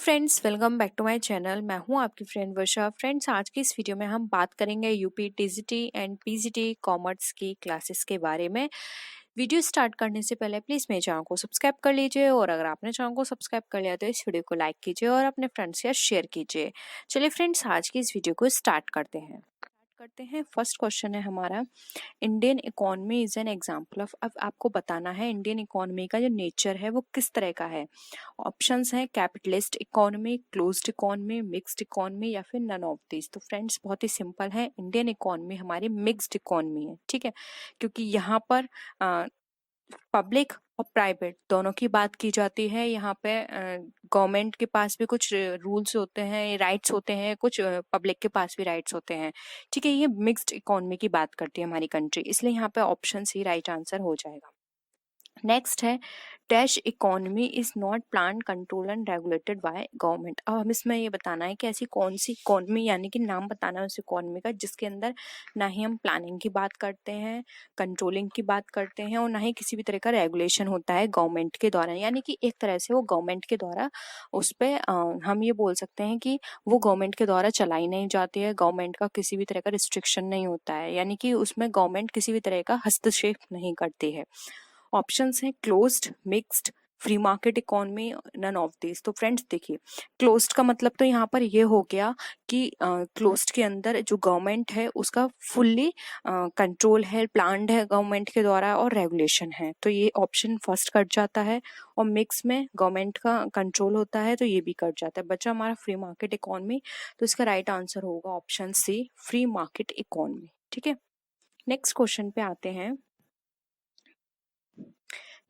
Hello friends, welcome back to my channel. मैं हूं आपकी फ्रेंड वर्षा। फ्रेंड्स, आज की इस वीडियो में हम बात करेंगे UP TGT and PGT commerce की क्लासेस के बारे में। वीडियो स्टार्ट करने से पहले प्लीज़ मेरे चैनल को सब्सक्राइब कर लीजिए, और अगर आपने चैनल को सब्सक्राइब कर लिया तो इस वीडियो को लाइक कीजिए और अपने फ्रेंड्स के साथ शेयर कीजिए। चलिए फ्रेंड्स, आज की इस वीडियो को स्टार्ट करते हैं। फर्स्ट क्वेश्चन है हमारा, Indian economy is an example of. अब आपको बताना है इंडियन इकोनॉमी का जो नेचर है वो किस तरह का है। ऑप्शंस हैं capitalist economy, closed economy, mixed economy या फिर नन ऑफ दिस। तो फ्रेंड्स, बहुत ही सिंपल है, इंडियन इकोनॉमी हमारी मिक्स्ड इकोनॉमी है, ठीक है, क्योंकि यहाँ पर पब्लिक और प्राइवेट दोनों की बात की जाती है। यहाँ पे गवर्नमेंट के पास भी कुछ रूल्स होते हैं, राइट्स होते हैं, कुछ पब्लिक के पास भी राइट्स होते हैं, ठीक है। ये मिक्स्ड इकोनॉमी की बात करती है हमारी कंट्री, इसलिए यहाँ पे ऑप्शन सी राइट आंसर हो जाएगा। नेक्स्ट है, dash economy is not plan control and regulated by government. अब हम इसमें ये बताना है कि ऐसी कौन सी इकोनॉमी, यानी कि नाम बताना है उस इकोनॉमी का जिसके अंदर ना ही हम प्लानिंग की बात करते हैं, कंट्रोलिंग की बात करते हैं, और ना ही किसी भी तरह का रेगुलेशन होता है गवर्नमेंट के द्वारा। यानी कि एक तरह से वो गवर्नमेंट के द्वारा उस पर हम ये बोल सकते हैं कि वो गवर्नमेंट के द्वारा चलाई नहीं जाती है, गवर्नमेंट का किसी भी तरह का रिस्ट्रिक्शन नहीं होता है, यानी कि उसमें गवर्नमेंट किसी भी तरह का हस्तक्षेप नहीं करती है। ऑप्शंस हैं closed, mixed, free market economy, none of this. तो फ्रेंड्स देखिए, क्लोज्ड का मतलब तो यहाँ पर ये हो गया कि क्लोज्ड के अंदर जो गवर्नमेंट है उसका फुल्ली कंट्रोल है, प्लान्ड है गवर्नमेंट के द्वारा, और रेगुलेशन है, तो ये ऑप्शन फर्स्ट कट जाता है। और मिक्स में गवर्नमेंट का कंट्रोल होता है, तो ये भी कट जाता है। बचा हमारा फ्री मार्केट इकोनॉमी, तो इसका राइट आंसर होगा option C, free market economy, ठीक है। नेक्स्ट क्वेश्चन पे आते हैं,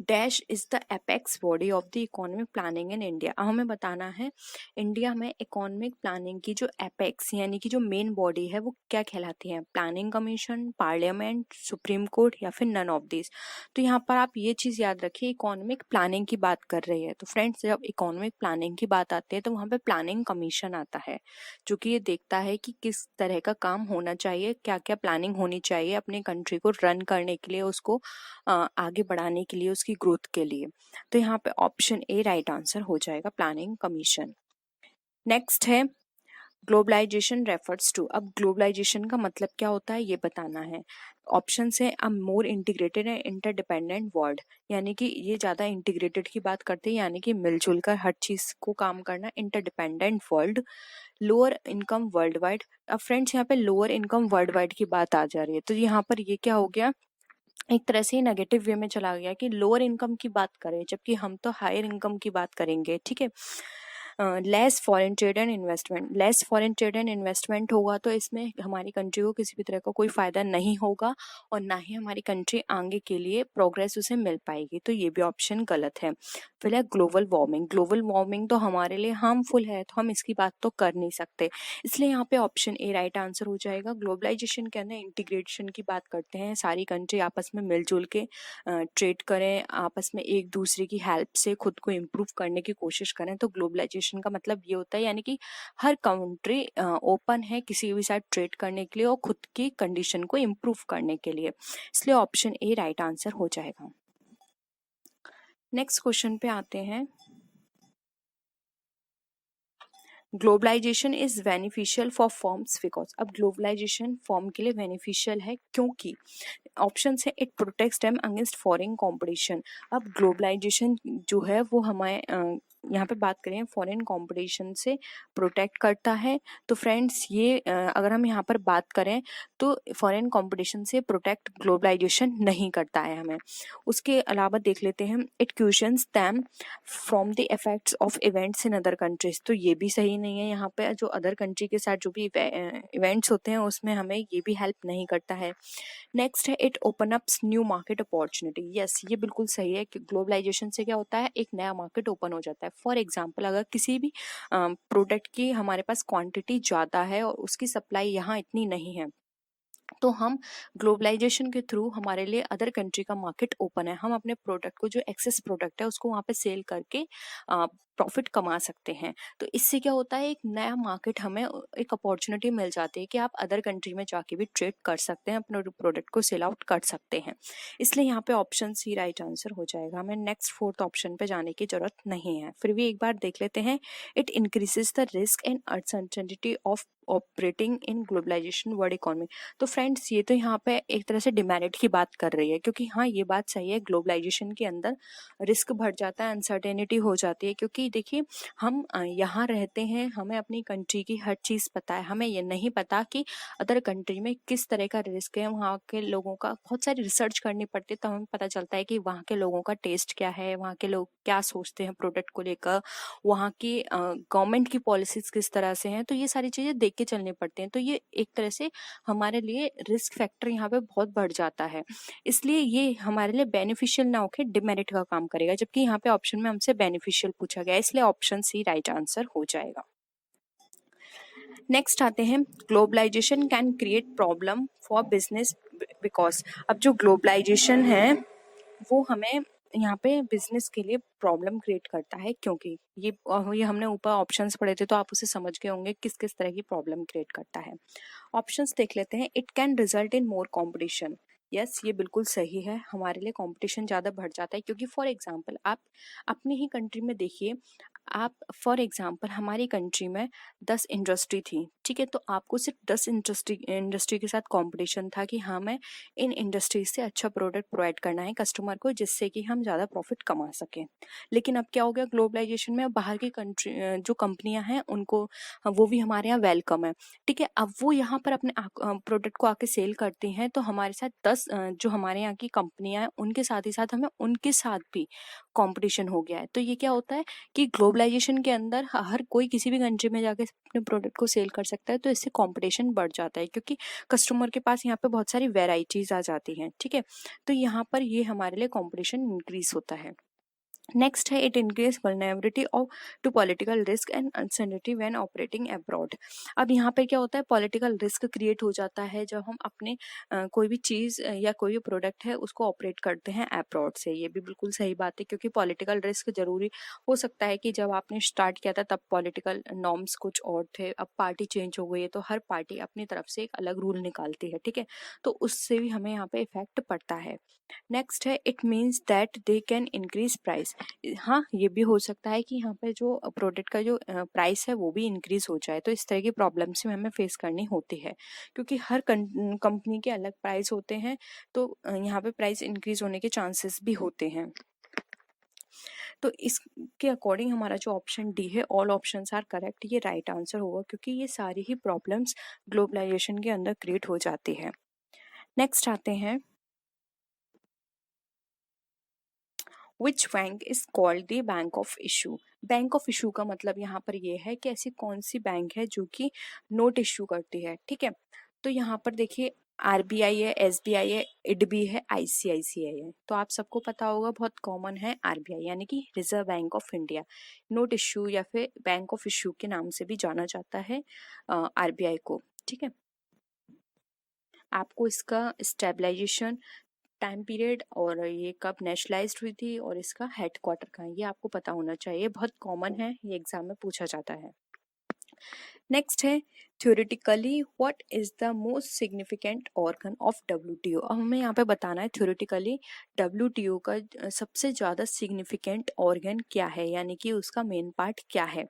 dash is the apex body of the economic planning in India. अब हमें बताना है इंडिया में इकोनॉमिक प्लानिंग की जो एपेक्स यानी कि जो मेन बॉडी है वो क्या कहलाती है। Planning commission, parliament, supreme court या फिर नन ऑफ दिस। तो यहाँ पर आप ये चीज याद रखिए, इकोनॉमिक प्लानिंग की बात कर रही है, तो फ्रेंड्स जब इकोनॉमिक प्लानिंग की बात आती है तो वहाँ पे प्लानिंग कमीशन आता है, जो कि ये देखता है कि किस तरह का काम होना चाहिए, क्या क्या प्लानिंग होनी चाहिए अपनी कंट्री को रन करने के लिए, उसको आगे बढ़ाने के लिए, उसकी ग्रोथ के लिए। तो यहाँ पे ऑप्शन ए राइट आंसर हो जाएगा, प्लानिंग कमीशन। नेक्स्ट है, ग्लोबलाइजेशन रेफर्स टू। अब ग्लोबलाइजेशन का मतलब क्या होता है ये बताना है। ऑप्शन है अ मोर इंटीग्रेटेड एंड इंटरडिपेंडेंट वर्ल्ड, यानी कि ये ज्यादा इंटीग्रेटेड की बात करते हैं, यानी कि मिलजुल कर हर चीज को काम करना, interdependent world. Lower income world wide. अब फ्रेंड्स यहाँ पे लोअर इनकम वर्ल्ड वाइड की बात आ जा रही है, तो यहाँ पर ये क्या हो गया, एक तरह से नेगेटिव वे में चला गया कि लोअर इनकम की बात करें, जबकि हम तो हायर इनकम की बात करेंगे, ठीक है। Less foreign trade and investment, less foreign trade and investment होगा तो इसमें हमारी कंट्री को किसी भी तरह का कोई फायदा नहीं होगा, और ना ही हमारी कंट्री आगे के लिए प्रोग्रेस उसे मिल पाएगी, तो ये भी ऑप्शन गलत है। फिर है ग्लोबल वार्मिंग। ग्लोबल वार्मिंग तो हमारे लिए हार्मफुल है, तो हम इसकी बात तो कर नहीं सकते, इसलिए यहाँ पे ऑप्शन ए राइट आंसर हो जाएगा। ग्लोबलाइजेशन के अंदर इंटीग्रेशन की बात करते हैं, सारी कंट्री आपस में मिलजुल के ट्रेड करें, आपस में एक दूसरे की हेल्प से खुद को इम्प्रूव करने की कोशिश करें, तो ग्लोबलाइजेशन का मतलब ये होता है, यानी कि हर कंट्री ओपन है किसी भी साथ ट्रेड करने के लिए और खुद की कंडीशन को इम्प्रूव करने के लिए, इसलिए ऑप्शन ए राइट आंसर हो जाएगा। नेक्स्ट क्वेश्चन पे आते हैं, globalisation is beneficial for firms because. अब ग्लोबलाइजेशन फर्म के लिए बेनिफिशियल है क्योंकि ऑप्शन है it protects them against foreign competition. अब ग्लोबलाइजेशन जो है वो हमारे यहाँ पे बात करें फॉरेन कंपटीशन से प्रोटेक्ट करता है, तो फ्रेंड्स ये अगर हम यहाँ पर बात करें तो फॉरेन कंपटीशन से प्रोटेक्ट ग्लोबलाइजेशन नहीं करता है हमें। उसके अलावा देख लेते हैं, it cushions them from the effects of events in other countries. तो ये भी सही नहीं है, यहाँ पे जो अदर कंट्री के साथ जो भी इवेंट्स होते हैं उसमें हमें ये भी हेल्प नहीं करता है। नेक्स्ट है it open ups new market opportunity. Yes, ये बिल्कुल सही है कि ग्लोबलाइजेशन से क्या होता है, एक नया मार्केट ओपन हो जाता है। फॉर एग्जांपल, अगर किसी भी प्रोडक्ट की हमारे पास क्वांटिटी ज़्यादा है और उसकी सप्लाई यहाँ इतनी नहीं है, तो हम ग्लोबलाइजेशन के थ्रू हमारे लिए अदर कंट्री का मार्केट ओपन है, हम अपने प्रोडक्ट को जो एक्सेस प्रोडक्ट है उसको वहाँ पे सेल करके प्रॉफिट कमा सकते हैं। तो इससे क्या होता है, एक नया मार्केट हमें एक अपॉर्चुनिटी मिल जाती है कि आप अदर कंट्री में जाके भी ट्रेड कर सकते हैं, अपने प्रोडक्ट को सेल आउट कर सकते हैं। इसलिए यहाँ पे ऑप्शन सी राइट आंसर हो जाएगा, हमें नेक्स्ट फोर्थ ऑप्शन पे जाने की जरूरत नहीं है। फिर भी एक बार देख लेते हैं। It increases the risk and uncertainty of operating in globalisation world economy. तो फ्रेंड्स ये तो यहाँ पे एक तरह से डिमेरिट की बात कर रही है, क्योंकि हाँ ये बात सही है, ग्लोबलाइजेशन के अंदर रिस्क बढ़ जाता है, अनसर्टेनिटी हो जाती है। क्योंकि देखिए हम यहाँ रहते हैं, हमें अपनी कंट्री की हर चीज़ पता है, हमें ये नहीं पता कि अदर कंट्री में किस तरह का रिस्क है। वहाँ के लोगों का बहुत सारी रिसर्च करनी पड़ती है, तो हमें पता चलता है कि वहाँ के लोगों का टेस्ट क्या है, वहाँ के लोग क्या सोचते हैं प्रोडक्ट को लेकर, वहाँ की गवर्नमेंट की पॉलिसीज किस तरह से हैं। तो ये सारी चीज़ें देख के चलनी पड़ती हैं। तो ये एक तरह से हमारे लिए रिस्क फैक्टर यहाँ पे बहुत बढ़ जाता है, इसलिए ये हमारे लिए बेनिफिशियल ना होकर डिमेरिट का काम करेगा, जबकि यहाँ पे ऑप्शन में हमसे बेनिफिशियल पूछा गया है, इसलिए ऑप्शन सी राइट आंसर हो जाएगा। नेक्स्ट आते हैं, globalisation can create problem for business because. अब जो ग्लोबलाइजेशन है वो हमें यहाँ पे बिजनेस के लिए प्रॉब्लम क्रिएट करता है, क्योंकि ये हमने ऊपर ऑप्शंस पढ़े थे तो आप उसे समझ गए होंगे किस किस तरह की प्रॉब्लम क्रिएट करता है। ऑप्शंस देख लेते हैं। It can result in more competition. Yes, ये बिल्कुल सही है, हमारे लिए कंपटीशन ज़्यादा बढ़ जाता है। क्योंकि फॉर एग्जांपल आप अपनी ही कंट्री में देखिए, आप फॉर एग्जांपल हमारी कंट्री में 10 इंडस्ट्री थी, ठीक है, तो आपको सिर्फ 10 इंडस्ट्री के साथ कंपटीशन था कि हमें इन इंडस्ट्रीज से अच्छा प्रोडक्ट प्रोवाइड करना है कस्टमर को, जिससे कि हम ज़्यादा प्रॉफिट कमा सकें। लेकिन अब क्या हो गया, ग्लोबलाइजेशन में बाहर की कंट्री जो कंपनियां हैं उनको वो भी हमारे यहाँ वेलकम है, ठीक है। अब वो यहाँ पर अपने प्रोडक्ट को आके सेल करती हैं, तो हमारे साथ 10 जो हमारे यहाँ की कंपनियां हैं उनके साथ ही साथ हमें उनके साथ भी कंपटीशन हो गया है। तो ये क्या होता है कि ग्लोबलाइजेशन के अंदर हर कोई किसी भी कंट्री में जाके अपने प्रोडक्ट को सेल कर सकता है, तो इससे कंपटीशन बढ़ जाता है, क्योंकि कस्टमर के पास यहाँ पे बहुत सारी वेराइटीज आ जाती हैं, ठीक है। तो यहाँ पर ये हमारे लिए कंपटीशन इंक्रीज होता है। नेक्स्ट है, it increase vulnerability of to political risk and uncertainty when operating abroad. अब यहाँ पे क्या होता है, पॉलिटिकल रिस्क क्रिएट हो जाता है जब हम अपने कोई भी चीज़ या कोई भी प्रोडक्ट है उसको ऑपरेट करते हैं अब्रॉड से। ये भी बिल्कुल सही बात है, क्योंकि पॉलिटिकल रिस्क जरूरी हो सकता है कि जब आपने स्टार्ट किया था तब पॉलिटिकल नॉर्म्स कुछ और थे, अब पार्टी चेंज हो गई है तो हर पार्टी अपनी तरफ से एक अलग रूल निकालती है, ठीक है, तो उससे भी हमें यहाँ पे इफेक्ट पड़ता है। नेक्स्ट है, it means that they can increase price. हाँ, ये भी हो सकता है कि यहाँ पे जो प्रोडक्ट का जो प्राइस है वो भी इंक्रीज हो जाए। तो इस तरह की प्रॉब्लम्स में हमें फेस करनी होती है, क्योंकि हर कंपनी के अलग प्राइस होते हैं, तो यहाँ पे प्राइस इंक्रीज होने के चांसेस भी होते हैं। तो इसके अकॉर्डिंग हमारा जो ऑप्शन डी है, ऑल ऑप्शंस आर करेक्ट, ये राइट आंसर होगा, क्योंकि ये सारी ही प्रॉब्लम्स ग्लोबलाइजेशन के अंदर क्रिएट हो जाती है। नेक्स्ट आते हैं, which bank is called the bank of issue. Bank of issue का मतलब यहाँ पर यह है कि ऐसी कौन सी बैंक है जो कि नोट इशू करती है, ठीक है। तो यहाँ पर देखिए, आरबीआई है, एसबीआई है, इडबी है, आईसीआईसीआई है। तो आप सबको पता होगा, बहुत कॉमन है आरबीआई, यानी कि reserve bank of India. Note issue या फिर बैंक ऑफ इशू के नाम से भी जाना जाता है आरबीआई को, ठीक है। आपको इसका स्टेबलाइजेशन टाइम पीरियड और ये कब नेशनलाइज्ड हुई थी और इसका हेडक्वार्टर कहाँ है, ये आपको पता होना चाहिए, बहुत कॉमन है, ये एग्जाम में पूछा जाता है। नेक्स्ट है, theoretically what is the most significant organ of WTO. अब हमें यहाँ पे बताना है थ्योरेटिकली डब्ल्यूटीओ का सबसे ज़्यादा सिग्निफिकेंट ऑर्गन क्या है, यानी कि उसका मेन पार्ट क्या है।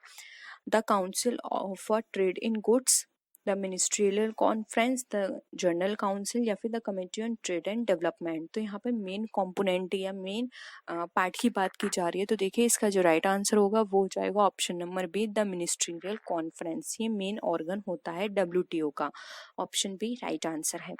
The council for trade in goods, the ministerial conference, the general council, या फिर the committee on trade and development. तो यहाँ पे मेन कंपोनेंट या मेन पार्ट की बात की जा रही है, तो देखिए इसका जो राइट आंसर होगा वो हो जाएगा option number B, the ministerial conference. ये मेन ऑर्गन होता है डब्ल्यूटीओ का, ऑप्शन बी राइट आंसर है।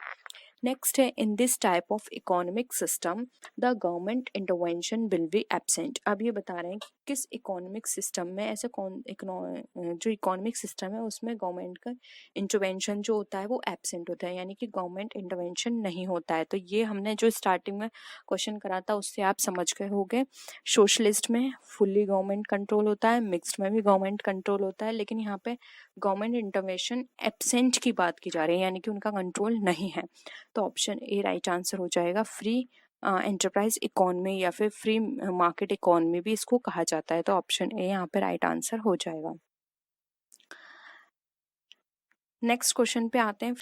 नेक्स्ट है, in this type of economic system the government intervention will be absent. अब ये बता रहे हैं कि किस इकोनॉमिक सिस्टम में ऐसे जो इकोनॉमिक सिस्टम है उसमें गवर्नमेंट का इंटरवेंशन जो होता है वो एब्सेंट होता है, यानी कि गवर्नमेंट इंटरवेंशन नहीं होता है। तो ये हमने जो स्टार्टिंग में क्वेश्चन करा था उससे आप समझ गए होंगे, सोशलिस्ट में फुल्ली गवर्नमेंट कंट्रोल होता है, मिक्स्ड में भी गवर्नमेंट कंट्रोल होता है, लेकिन यहाँ पे गवर्नमेंट इंटरवेंशन एब्सेंट की बात की जा रही है, यानी कि उनका कंट्रोल नहीं है। तो ऑप्शन ए राइट आंसर हो जाएगा, फ्री एंटरप्राइज इकोनॉमी या फिर फ्री मार्केट इकोनॉमी भी इसको कहा जाता है। तो ऑप्शन ए यहाँ पे राइट आंसर हो जाएगा। नेक्स्ट क्वेश्चन पे आते हैं।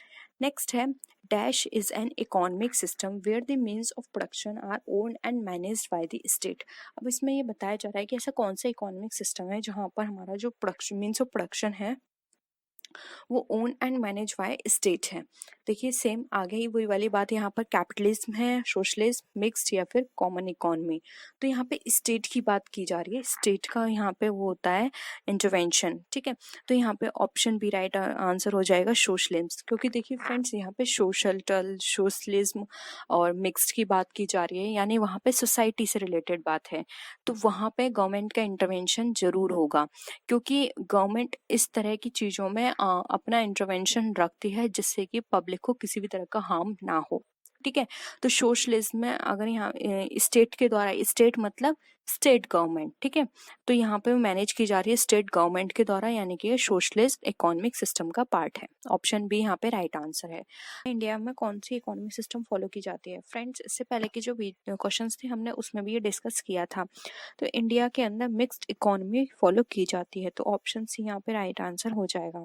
नेक्स्ट है dash is an economic system where the means of production are owned and managed by the state. अब इसमें ये बताया जा रहा है कि ऐसा कौन सा इकोनॉमिक सिस्टम है जहाँ पर हमारा जो प्रोडक्शन मीन्स ऑफ प्रोडक्शन है वो own and manage by state है। देखिए सेम आगे ही वही वाली बात, यहाँ पर कैपिटलिज्म है, सोशलिज्म, मिक्स्ड या फिर कॉमन इकोनॉमी। तो यहाँ पे स्टेट की बात की जा रही है, स्टेट का यहाँ पे वो होता है इंटरवेंशन। ठीक है, तो यहाँ पे ऑप्शन बी राइट आंसर हो जाएगा सोशलिज्म, क्योंकि देखिए फ्रेंड्स यहाँ पे सोशलिज्म और मिक्स्ड की बात की जा रही है, यानी वहाँ पे सोसाइटी से रिलेटेड बात है। तो वहाँ पे गवर्नमेंट का इंटरवेंशन जरूर होगा, क्योंकि गवर्नमेंट इस तरह की चीज़ों में अपना इंटरवेंशन रखती है जिससे कि पब्लिक को किसी भी तरह का हार्म ना हो। ठीक है, तो सोशलिज्म में अगर यहाँ स्टेट के द्वारा, स्टेट मतलब स्टेट गवर्नमेंट, ठीक है, तो यहाँ पे मैनेज की जा रही है स्टेट गवर्नमेंट के द्वारा, यानी कि ये सोशलिस्ट इकोनॉमिक सिस्टम का पार्ट है। ऑप्शन बी यहाँ पे राइट आंसर है। इंडिया में कौन सी इकोनॉमिक सिस्टम फॉलो की जाती है? फ्रेंड्स इससे पहले के जो क्वेश्चंस थे हमने उसमें भी ये डिस्कस किया था। तो इंडिया के अंदर मिक्स्ड इकोनॉमी फॉलो की जाती है, तो ऑप्शन सी यहाँ पे राइट आंसर हो जाएगा।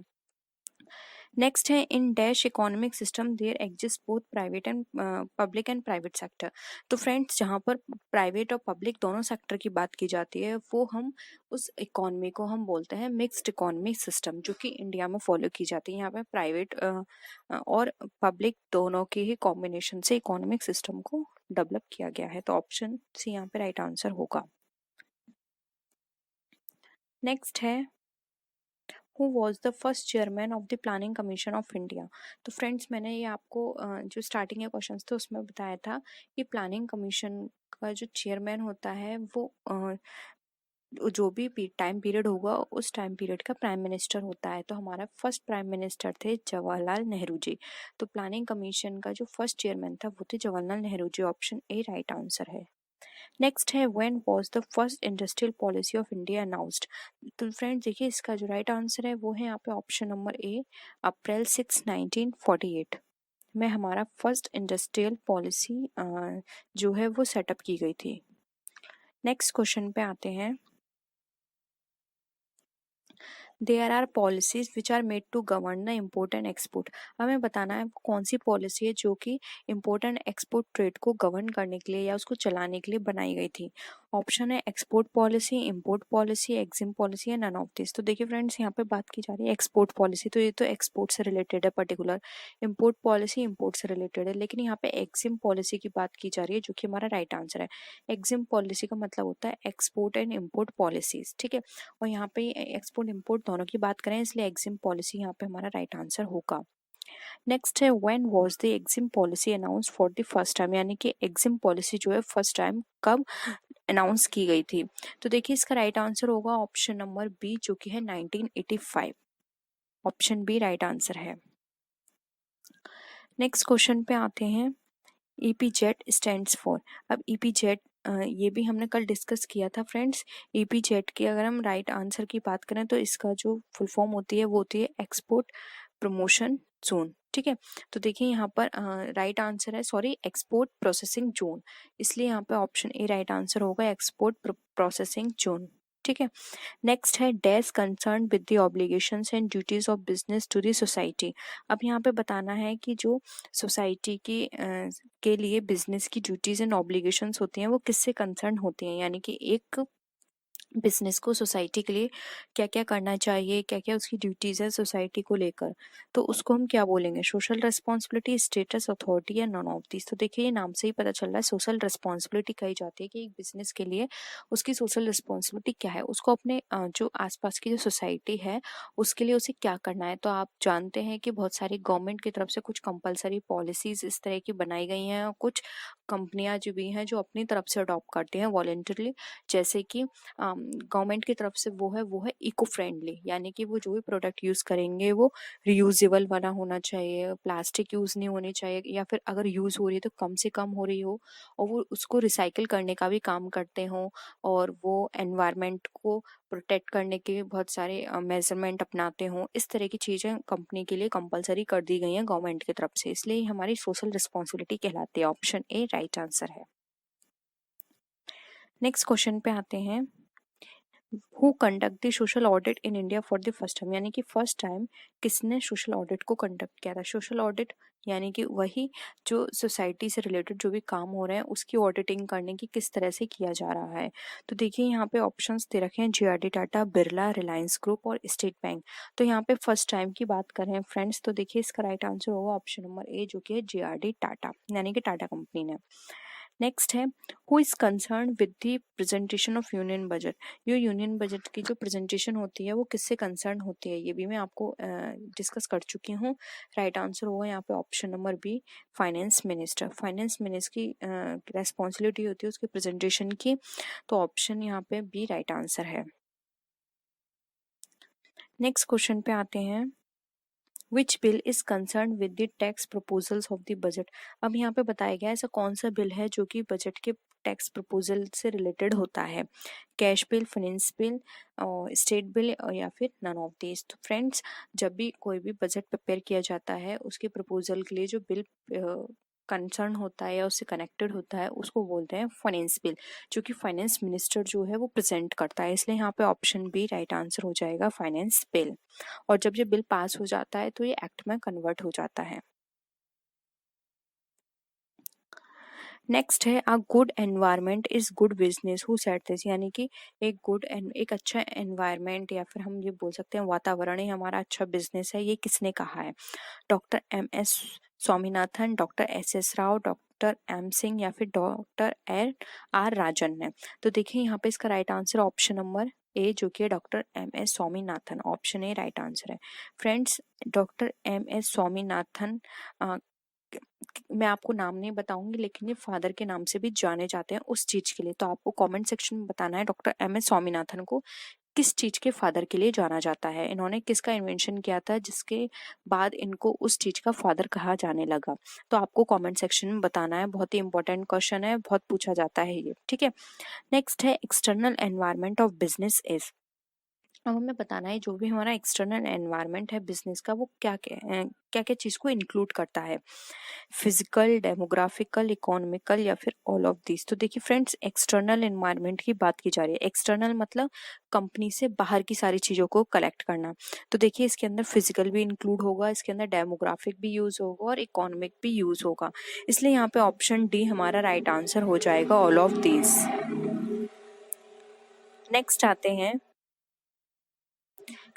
नेक्स्ट है in dash economic system there exist both private and public and private sector. तो फ्रेंड्स जहाँ पर प्राइवेट और पब्लिक दोनों सेक्टर की बात की जाती है वो हम उस इकोनॉमी को हम बोलते हैं मिक्स्ड इकोनॉमिक सिस्टम, जो कि इंडिया में फॉलो की जाती है। यहाँ पे प्राइवेट और पब्लिक दोनों के ही कॉम्बिनेशन से इकोनॉमिक सिस्टम को डेवलप किया गया है। तो ऑप्शन सी यहाँ पे राइट आंसर होगा। नेक्स्ट है who was the first chairman of the planning commission of India. तो फ्रेंड्स मैंने ये आपको जो स्टार्टिंग के क्वेश्चन थे उसमें बताया था कि प्लानिंग कमीशन का जो चेयरमैन होता है वो जो भी टाइम पीरियड होगा उस टाइम पीरियड का प्राइम मिनिस्टर होता है। तो हमारा फर्स्ट प्राइम मिनिस्टर थे जवाहरलाल नेहरू जी। तो प्लानिंग कमीशन का जो फर्स्ट चेयरमैन था वो थे Jawaharlal Nehru ji. Option A right answer है। नेक्स्ट है when was the first industrial policy of India announced. तो फ्रेंड्स देखिए इसका जो राइट आंसर है वो है यहाँ पे ऑप्शन नंबर ए, अप्रैल 6 1948 में हमारा फर्स्ट इंडस्ट्रियल पॉलिसी जो है वो सेटअप की गई थी। नेक्स्ट क्वेश्चन पे आते हैं। There are policies which are made to govern the import and export. हमें बताना है कौन सी पॉलिसी है जो कि इम्पोर्ट एंड एक्सपोर्ट ट्रेड को गवर्न करने के लिए या उसको चलाने के लिए बनाई गई थी। ऑप्शन है export policy, import policy, EXIM policy या नन ऑफ दिस। तो देखिए फ्रेंड्स यहाँ पे बात की जा रही है एक्सपोर्ट पॉलिसी, तो ये तो एक्सपोर्ट से रिलेटेड है पर्टिकुलर। इम्पोर्ट पॉलिसी इम्पोर्ट से रिलेटेड है, लेकिन यहाँ पे एग्जिम पॉलिसी की बात की जा रही है जो कि हमारा राइट आंसर है। एग्जिम पॉलिसी का मतलब होता है एक्सपोर्ट एंड इम्पोर्ट पॉलिसीज। ठीक है, और यहाँ पे एक्सपोर्ट इम्पोर्ट दोनों की बात करें इसलिए एग्जिम पॉलिसी यहाँ पे हमारा राइट आंसर होगा। नेक्स्ट है when was the EXIM policy announce for the first time, यानी कि एग्जिम पॉलिसी जो है फर्स्ट टाइम कब अनाउंस की गई थी। तो देखिए इसका राइट आंसर होगा ऑप्शन नंबर बी जो कि है 1985। ऑप्शन बी राइट आंसर है। नेक्स्ट क्वेश्चन पे आते हैं। ईपीजेड स्टैंड्स फॉर। अब ईपीजेड ये भी हमने कल डिस्कस किया था फ्रेंड्स। ईपीजेड की अगर हम राइट आंसर की बात करें तो इसका जो फुल फॉर्म होती है वो होती है एक्सपोर्ट प्रमोशन जोन। ठीक है, तो देखिए यहाँ पर राइट आंसर है, सॉरी, एक्सपोर्ट प्रोसेसिंग जोन, इसलिए यहाँ पे ऑप्शन ए राइट आंसर होगा, एक्सपोर्ट प्रोसेसिंग जोन। ठीक है, नेक्स्ट है dash concern with the obligations and duties of business to the society. अब यहाँ पे बताना है कि जो सोसाइटी की के लिए बिजनेस की ड्यूटीज एंड ऑब्लिगेशंस होती हैं वो किससे कंसर्न होती हैं, यानी कि एक बिजनेस को सोसाइटी के लिए क्या क्या करना चाहिए, क्या क्या उसकी ड्यूटीज है सोसाइटी को लेकर, तो उसको हम क्या बोलेंगे, सोशल रिस्पॉन्सिबिलिटी, स्टेटस, अथॉरिटी या नॉन ऑफ दिस। तो देखिए ये नाम से ही पता चल रहा है सोशल रिस्पॉन्सिबिलिटी कही जाती है कि एक बिजनेस के लिए उसकी सोशल रिस्पॉन्सिबिलिटी क्या है, उसको अपने जो आसपास की जो सोसाइटी है उसके लिए उसे क्या करना है। तो आप जानते हैं कि बहुत सारी गवर्नमेंट की तरफ से कुछ कंपलसरी पॉलिसीज इस तरह की बनाई गई हैं और कुछ कंपनियां जो भी हैं जो अपनी तरफ से अडॉप्ट करती हैं वॉलेंटरली, जैसे कि गवर्नमेंट की तरफ से वो है इको फ्रेंडली, यानी कि वो जो भी प्रोडक्ट यूज करेंगे वो रियूजेबल वाला होना चाहिए, प्लास्टिक यूज नहीं होनी चाहिए, या फिर अगर यूज हो रही है तो कम से कम हो रही हो, और वो उसको रिसाइकिल करने का भी काम करते हों, और वो एनवायरनमेंट को प्रोटेक्ट करने के बहुत सारे मेजरमेंट अपनाते हों। इस तरह की चीज़ें कंपनी के लिए कंपलसरी कर दी गई हैं गवर्नमेंट की तरफ से, इसलिए हमारी सोशल रिस्पॉन्सिबिलिटी कहलाती है। ऑप्शन ए राइट आंसर है। नेक्स्ट क्वेश्चन पे आते हैं, who conduct the social audit in India for the first time, यानी कि फर्स्ट टाइम किसने सोशल ऑडिट को कंडक्ट किया था। सोशल ऑडिट यानी कि वही जो सोसाइटी से रिलेटेड जो भी काम हो रहे हैं उसकी ऑडिटिंग करने की किस तरह से किया जा रहा है। तो देखिए यहाँ पे ऑप्शंस दे रखे हैं, जेआरडी टाटा, बिरला, रिलायंस ग्रुप और स्टेट बैंक। तो यहाँ पे फर्स्ट टाइम की बात करें फ्रेंड्स, तो देखिए इसका राइट आंसर होगा ऑप्शन नंबर ए, जो कि है जेआरडी टाटा, यानी कि टाटा कंपनी ने। नेक्स्ट है, who is concern with the presentation of union budget. ये यूनियन बजट की जो प्रेजेंटेशन होती है वो किससे कंसर्न होती है, ये भी मैं आपको डिस्कस कर चुकी हूँ। राइट आंसर होगा यहाँ पे option number B, finance minister. Finance minister की रेस्पॉन्सिबिलिटी होती है उसकी प्रेजेंटेशन की, तो ऑप्शन यहाँ पे बी राइट आंसर है। नेक्स्ट क्वेश्चन पे आते हैं, which bill is concern with the tax proposals of the budget. अब यहाँ पे बताया गया है ऐसा कौन सा बिल है जो कि बजट के टैक्स प्रपोजल से रिलेटेड होता है। Cash bill, finance bill, state bill या फिर नन ऑफ दिस। तो फ्रेंड्स, जब भी कोई भी बजट प्रिपेयर किया जाता है उसके प्रपोजल के लिए जो बिल कंसर्न होता है या उससे कनेक्टेड होता है उसको बोलते हैं फाइनेंस बिल, जो कि फाइनेंस मिनिस्टर जो है वो प्रेजेंट करता है। इसलिए यहाँ पे ऑप्शन बी राइट आंसर हो जाएगा, फाइनेंस बिल। और जब ये बिल पास हो जाता है तो ये एक्ट में कन्वर्ट हो जाता है। नेक्स्ट है, a good environment is good business, who said this, यानी कि एक अच्छा एनवायरनमेंट या फिर हम ये बोल सकते हैं वातावरण ही हमारा अच्छा बिजनेस है, ये किसने कहा है। Doctor M S Swaminathan, doctor S S Rao, doctor M Singh या फिर डॉक्टर एल आर राजन ने। तो देखिए यहाँ पे इसका right answer option number A, जो कि है doctor M S Swaminathan. Option A right answer है। Friends, doctor M S Swaminathan, मैं आपको नाम नहीं बताऊंगी लेकिन ये फादर के नाम से भी जाने जाते हैं उस चीज के लिए। तो आपको कमेंट सेक्शन में बताना है डॉक्टर एम एस स्वामीनाथन को किस चीज के फादर के लिए जाना जाता है, इन्होंने किसका इन्वेंशन किया था जिसके बाद इनको उस चीज का फादर कहा जाने लगा। तो आपको कमेंट सेक्शन में बताना है, बहुत ही इंपॉर्टेंट क्वेश्चन है, बहुत पूछा जाता है ये, ठीक है। नेक्स्ट है, external environment of business is. अब हमें बताना है जो भी हमारा एक्सटर्नल एनवायरनमेंट है बिजनेस का वो क्या क्या चीज को इंक्लूड करता है। फिजिकल, डेमोग्राफिकल, इकोनॉमिकल या फिर ऑल ऑफ दिस। तो देखिए फ्रेंड्स, एक्सटर्नल एनवायरनमेंट की बात की जा रही है। एक्सटर्नल मतलब कंपनी से बाहर की सारी चीजों को कलेक्ट करना। तो देखिए इसके अंदर फिजिकल भी इंक्लूड होगा, इसके अंदर डेमोग्राफिक भी यूज होगा और इकोनॉमिक भी यूज होगा। इसलिए यहाँ पे ऑप्शन डी हमारा राइट आंसर हो जाएगा, ऑल ऑफ दिस। नेक्स्ट आते हैं,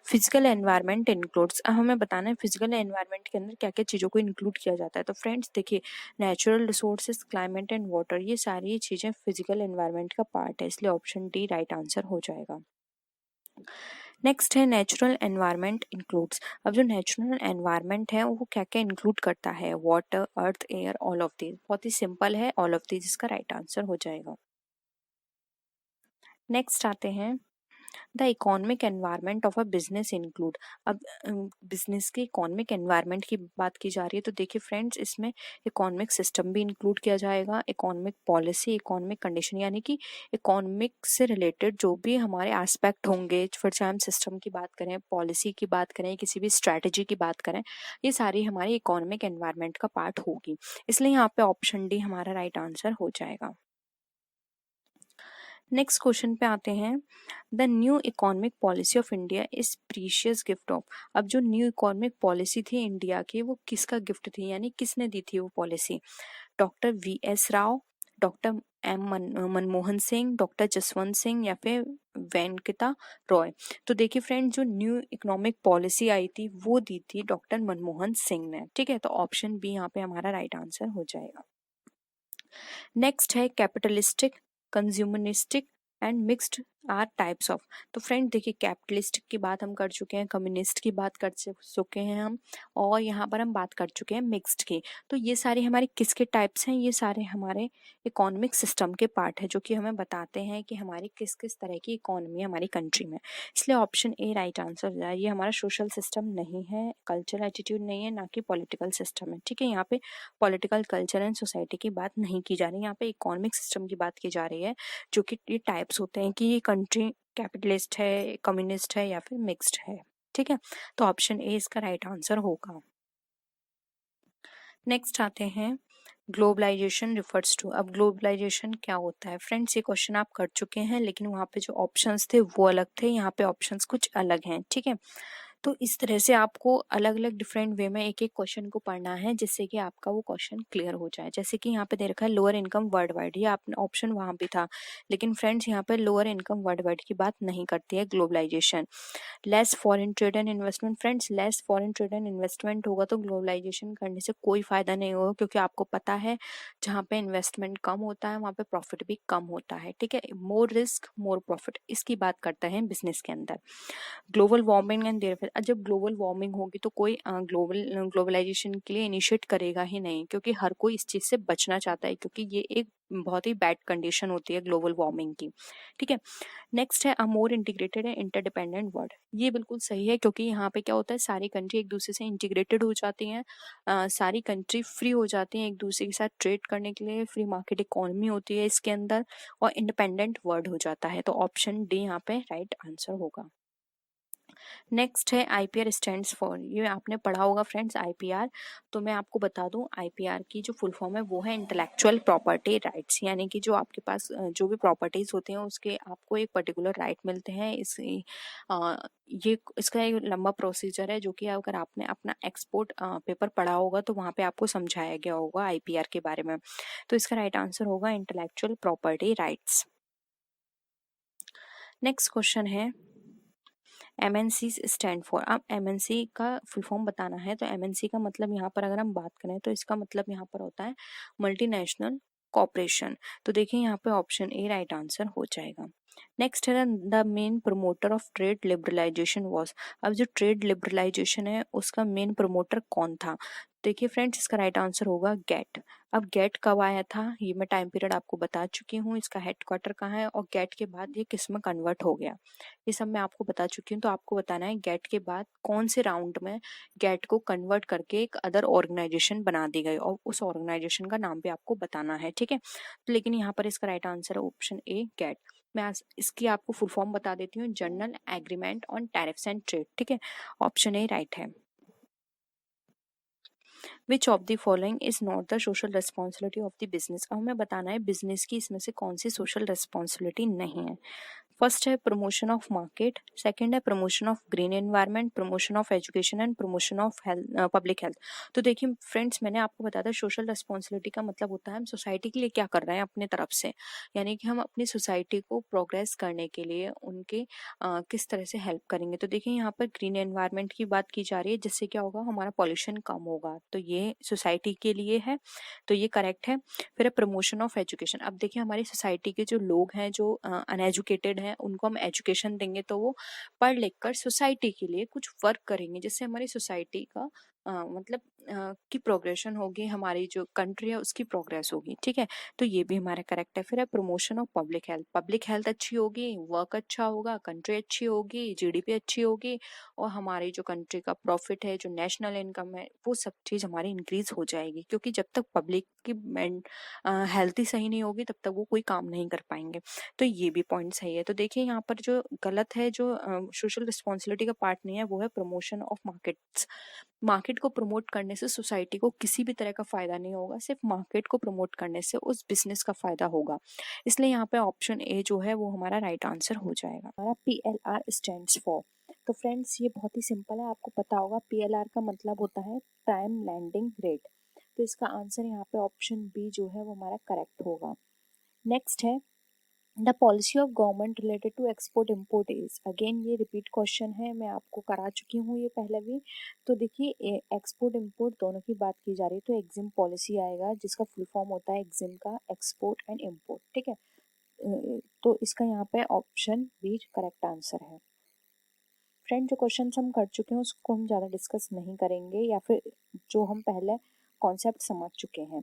फिजिकल एनवायरनमेंट इंक्लूड्स। अब हमें बताना है फिजिकल एनवायरनमेंट के अंदर क्या क्या चीज़ों को इंक्लूड किया जाता है। तो फ्रेंड्स देखिए, natural resources, climate and water, ये सारी चीज़ें फिजिकल एनवायरनमेंट का पार्ट है, इसलिए ऑप्शन डी राइट आंसर हो जाएगा। नेक्स्ट है, नेचुरल एनवायरनमेंट इंक्लूड्स। अब जो नेचुरल एनवायरनमेंट है वो क्या क्या इंक्लूड करता है, water, earth, air, all of this. बहुत ही सिंपल है, ऑल ऑफ दिस इसका राइट आंसर हो जाएगा। नेक्स्ट आते हैं, the economic environment of a business include. अब बिजनेस के इकोनॉमिक एनवायरनमेंट की बात की जा रही है, तो देखिए फ्रेंड्स, इसमें इकोनॉमिक सिस्टम भी इंक्लूड किया जाएगा, इकोनॉमिक पॉलिसी, इकोनॉमिक कंडीशन, यानी कि इकोनॉमिक से रिलेटेड जो भी हमारे एस्पेक्ट होंगे, फिर चाहे हम सिस्टम की बात करें, पॉलिसी की बात करें, किसी भी स्ट्रैटेजी की बात करें, ये सारी हमारी इकोनॉमिक एनवायरनमेंट का पार्ट होगी। इसलिए यहाँ पे ऑप्शन डी हमारा राइट आंसर हो जाएगा। नेक्स्ट क्वेश्चन पे आते हैं, the new economic policy of India is precious gift of. अब जो न्यू इकोनॉमिक पॉलिसी थी इंडिया की वो किसका गिफ्ट थी, यानी किसने दी थी वो पॉलिसी। Doctor V S Rao, doctor M Manmohan Singh, doctor Jaswant Singh या फिर वेंकटा रॉय। तो देखिए फ्रेंड, जो न्यू इकोनॉमिक पॉलिसी आई थी वो दी थी डॉक्टर मनमोहन सिंह ने, ठीक है। तो ऑप्शन बी यहाँ पे हमारा राइट आंसर हो जाएगा। नेक्स्ट है, capitalistic, communistic and mixed are types of. तो फ्रेंड देखिए, कैपिटलिस्टिक की बात हम कर चुके हैं, कम्युनिस्ट की बात कर चुके हैं हम, और यहाँ पर हम बात कर चुके हैं मिक्स्ड की। तो ये सारे हमारे किसके टाइप्स हैं, ये सारे हमारे इकोनॉमिक सिस्टम के पार्ट है जो कि हमें बताते हैं कि हमारी किस किस तरह की इकोनॉमी है हमारी कंट्री में। इसलिए ऑप्शन ए राइट आंसर है। ये हमारा सोशल सिस्टम नहीं है, कल्चरल एटीट्यूड नहीं है, ना कि पॉलिटिकल सिस्टम है, ठीक है। यहाँ पे पॉलिटिकल, कल्चर एंड सोसाइटी की बात नहीं की जा रही, यहाँ पे इकोनॉमिक सिस्टम की बात की जा रही है, जो कि ये टाइप्स होते हैं कि ये कंट्री कैपिटलिस्ट है, कम्युनिस्ट है या फिर मिक्स्ड है, ठीक है। तो ऑप्शन ए इसका राइट आंसर होगा। नेक्स्ट आते हैं, ग्लोबलाइजेशन रिफर्स टू। अब ग्लोबलाइजेशन क्या होता है फ्रेंड्स, ये क्वेश्चन आप कर चुके हैं, लेकिन वहाँ पे जो ऑप्शंस थे वो अलग थे, यहाँ पे ऑप्शंस कुछ अलग हैं, ठीक है। तो इस तरह से आपको अलग अलग डिफरेंट वे में एक एक क्वेश्चन को पढ़ना है, जिससे कि आपका वो क्वेश्चन क्लियर हो जाए। जैसे कि यहाँ पे दे रखा है लोअर इनकम वर्ल्ड वाइड, ये आपने ऑप्शन वहाँ भी था, लेकिन फ्रेंड्स यहाँ पे लोअर इनकम वर्ल्ड वाइड की बात नहीं करती है globalisation. Less foreign trade and investment, friends less foreign trade and investment होगा तो ग्लोबलाइजेशन करने से कोई फायदा नहीं होगा, क्योंकि आपको पता है जहाँ पे इन्वेस्टमेंट कम होता है वहाँ पे प्रॉफिट भी कम होता है, ठीक है। मोर रिस्क मोर प्रॉफिट, इसकी बात करते हैं बिजनेस के अंदर। ग्लोबल वार्मिंग एंड देयर, जब ग्लोबल वार्मिंग होगी तो कोई ग्लोबलाइजेशन के लिए इनिशिएट करेगा ही नहीं, क्योंकि हर कोई इस चीज से बचना चाहता है, क्योंकि ये एक बहुत ही बैड कंडीशन होती है ग्लोबल वार्मिंग की, ठीक है। नेक्स्ट है अ मोर इंटीग्रेटेड एंड इंटरडिपेंडेंट वर्ल्ड, ये बिल्कुल सही है, क्योंकि यहाँ पे क्या होता है सारी कंट्री एक दूसरे से इंटीग्रेटेड हो जाती हैं, सारी कंट्री फ्री हो जाती हैं एक दूसरे के साथ ट्रेड करने के लिए, फ्री मार्केट इकोनॉमी होती है इसके अंदर, और इंडिपेंडेंट वर्ल्ड हो जाता है। तो ऑप्शन डी यहाँ पे राइट आंसर होगा। नेक्स्ट है आईपीआर स्टैंड्स फॉर, ये आपने पढ़ा होगा फ्रेंड्स आईपीआर, तो मैं आपको बता दूं आईपीआर की जो फुल फॉर्म है वो है इंटेलेक्चुअल प्रॉपर्टी राइट्स, यानी कि जो आपके पास जो भी प्रॉपर्टीज होते हैं उसके आपको एक पर्टिकुलर राइट मिलते हैं। ये इसका एक लंबा प्रोसीजर है, जो कि अगर आपने अपना एक्सपोर्ट पेपर पढ़ा होगा तो वहाँ पे आपको समझाया गया होगा आईपीआर के बारे में। तो इसका राइट आंसर होगा intellectual property rights. Next question है एमएनसी स्टैंड फॉर। अब एमएनसी का फुल फॉर्म बताना है, तो एमएनसी का मतलब यहाँ पर अगर हम बात करें तो इसका मतलब यहाँ पर होता है मल्टीनेशनल कॉर्पोरेशन। तो देखिए यहाँ पे ऑप्शन ए राइट आंसर हो जाएगा। नेक्स्ट है the main promoter of trade liberalisation was. अब जो ट्रेड लिबरलाइजेशन है उसका मेन प्रमोटर कौन था? देखिए फ्रेंड्स इसका राइट आंसर होगा गेट। अब गेट कब आया था ये मैं टाइम पीरियड आपको बता चुकी हूँ, इसका हेडक्वार्टर कहाँ है और गेट के बाद ये किस में कन्वर्ट हो गया, ये सब मैं आपको बता चुकी हूँ। तो आपको बताना है गेट के बाद कौन से राउंड में गेट को कन्वर्ट करके एक अदर ऑर्गेनाइजेशन बना दी गई, और उस ऑर्गेनाइजेशन का नाम भी आपको बताना है, ठीक है। तो लेकिन यहाँ पर इसका राइट आंसर है ऑप्शन ए गेट। मैं इसकी आपको फुल फॉर्म बता देती हूँ, general agreement on tariffs and trade, ठीक है। ऑप्शन ए राइट है। विच of the following is not the social responsibility of the business. अब हमें बताना है बिजनेस की इसमें से कौन सी सोशल रिस्पॉन्सिबिलिटी नहीं है। फर्स्ट है प्रमोशन ऑफ मार्केट, सेकंड है promotion of green environment, promotion of education and promotion of health public health. तो देखिए फ्रेंड्स मैंने आपको बताया था सोशल रिस्पॉन्सिबिलिटी का मतलब होता है हम सोसाइटी के लिए क्या कर रहे हैं अपने तरफ से, यानी कि हम अपनी सोसाइटी को प्रोग्रेस करने के लिए उनके किस तरह से हेल्प करेंगे। तो देखिए यहाँ पर ग्रीन एनवायरनमेंट की बात की जा रही है, जिससे क्या होगा हमारा पॉल्यूशन कम होगा, तो ये सोसाइटी के लिए है, तो ये करेक्ट है। फिर है प्रमोशन ऑफ एजुकेशन। अब देखिए हमारी सोसाइटी के जो लोग हैं जो अनएजुकेटेड हैं उनको हम एजुकेशन देंगे तो वो पढ़ लिख कर सोसाइटी के लिए कुछ वर्क करेंगे, जिससे हमारी सोसाइटी का मतलब की प्रोग्रेशन होगी, हमारी जो कंट्री है उसकी प्रोग्रेस होगी, ठीक है। तो ये भी हमारा करेक्ट है। फिर है promotion of public health, public health अच्छी होगी, वर्क अच्छा होगा, कंट्री अच्छी होगी, जीडीपी अच्छी होगी, और हमारी जो कंट्री का प्रॉफिट है जो नेशनल इनकम है वो सब चीज हमारी इंक्रीज हो जाएगी, क्योंकि जब तक पब्लिक की हेल्थ ही सही नहीं होगी तब तक वो कोई काम नहीं कर पाएंगे। तो ये भी पॉइंट सही है। तो देखिए यहाँ पर जो गलत है, जो सोशल रिस्पॉन्सिबिलिटी का पार्ट नहीं है, वो है प्रमोशन ऑफ मार्केट्स। मार्केट को प्रमोट करने से सोसाइटी को किसी भी तरह का फायदा नहीं होगा, सिर्फ मार्केट को प्रमोट करने से उस बिजनेस का फायदा होगा। इसलिए यहाँ पे ऑप्शन ए जो है वो हमारा राइट आंसर हो जाएगा। हमारा PLR स्टैंड्स फॉर। तो फ्रेंड्स ये बहुत ही सिंपल है, आपको पता होगा PLR का मतलब होता है प्राइम लैंडिंग रेट। तो इसका आंसर यहाँ पे ऑप्शन बी जो है वो हमारा करेक्ट होगा। नेक्स्ट है the policy of government related to export import is. Again ये रिपीट क्वेश्चन है, मैं आपको करा चुकी हूँ ये पहले भी। तो देखिए एक्सपोर्ट इम्पोर्ट दोनों की बात की जा रही है, तो एग्जिम पॉलिसी आएगा जिसका फुल फॉर्म होता है एग्जिम का एक्सपोर्ट एंड इम्पोर्ट, ठीक है। तो इसका यहाँ पे ऑप्शन बी करेक्ट आंसर है। फ्रेंड जो क्वेश्चन हम कर चुके हैं उसको हम ज़्यादा डिस्कस नहीं करेंगे, या फिर जो हम पहले कॉन्सेप्ट समझ चुके हैं।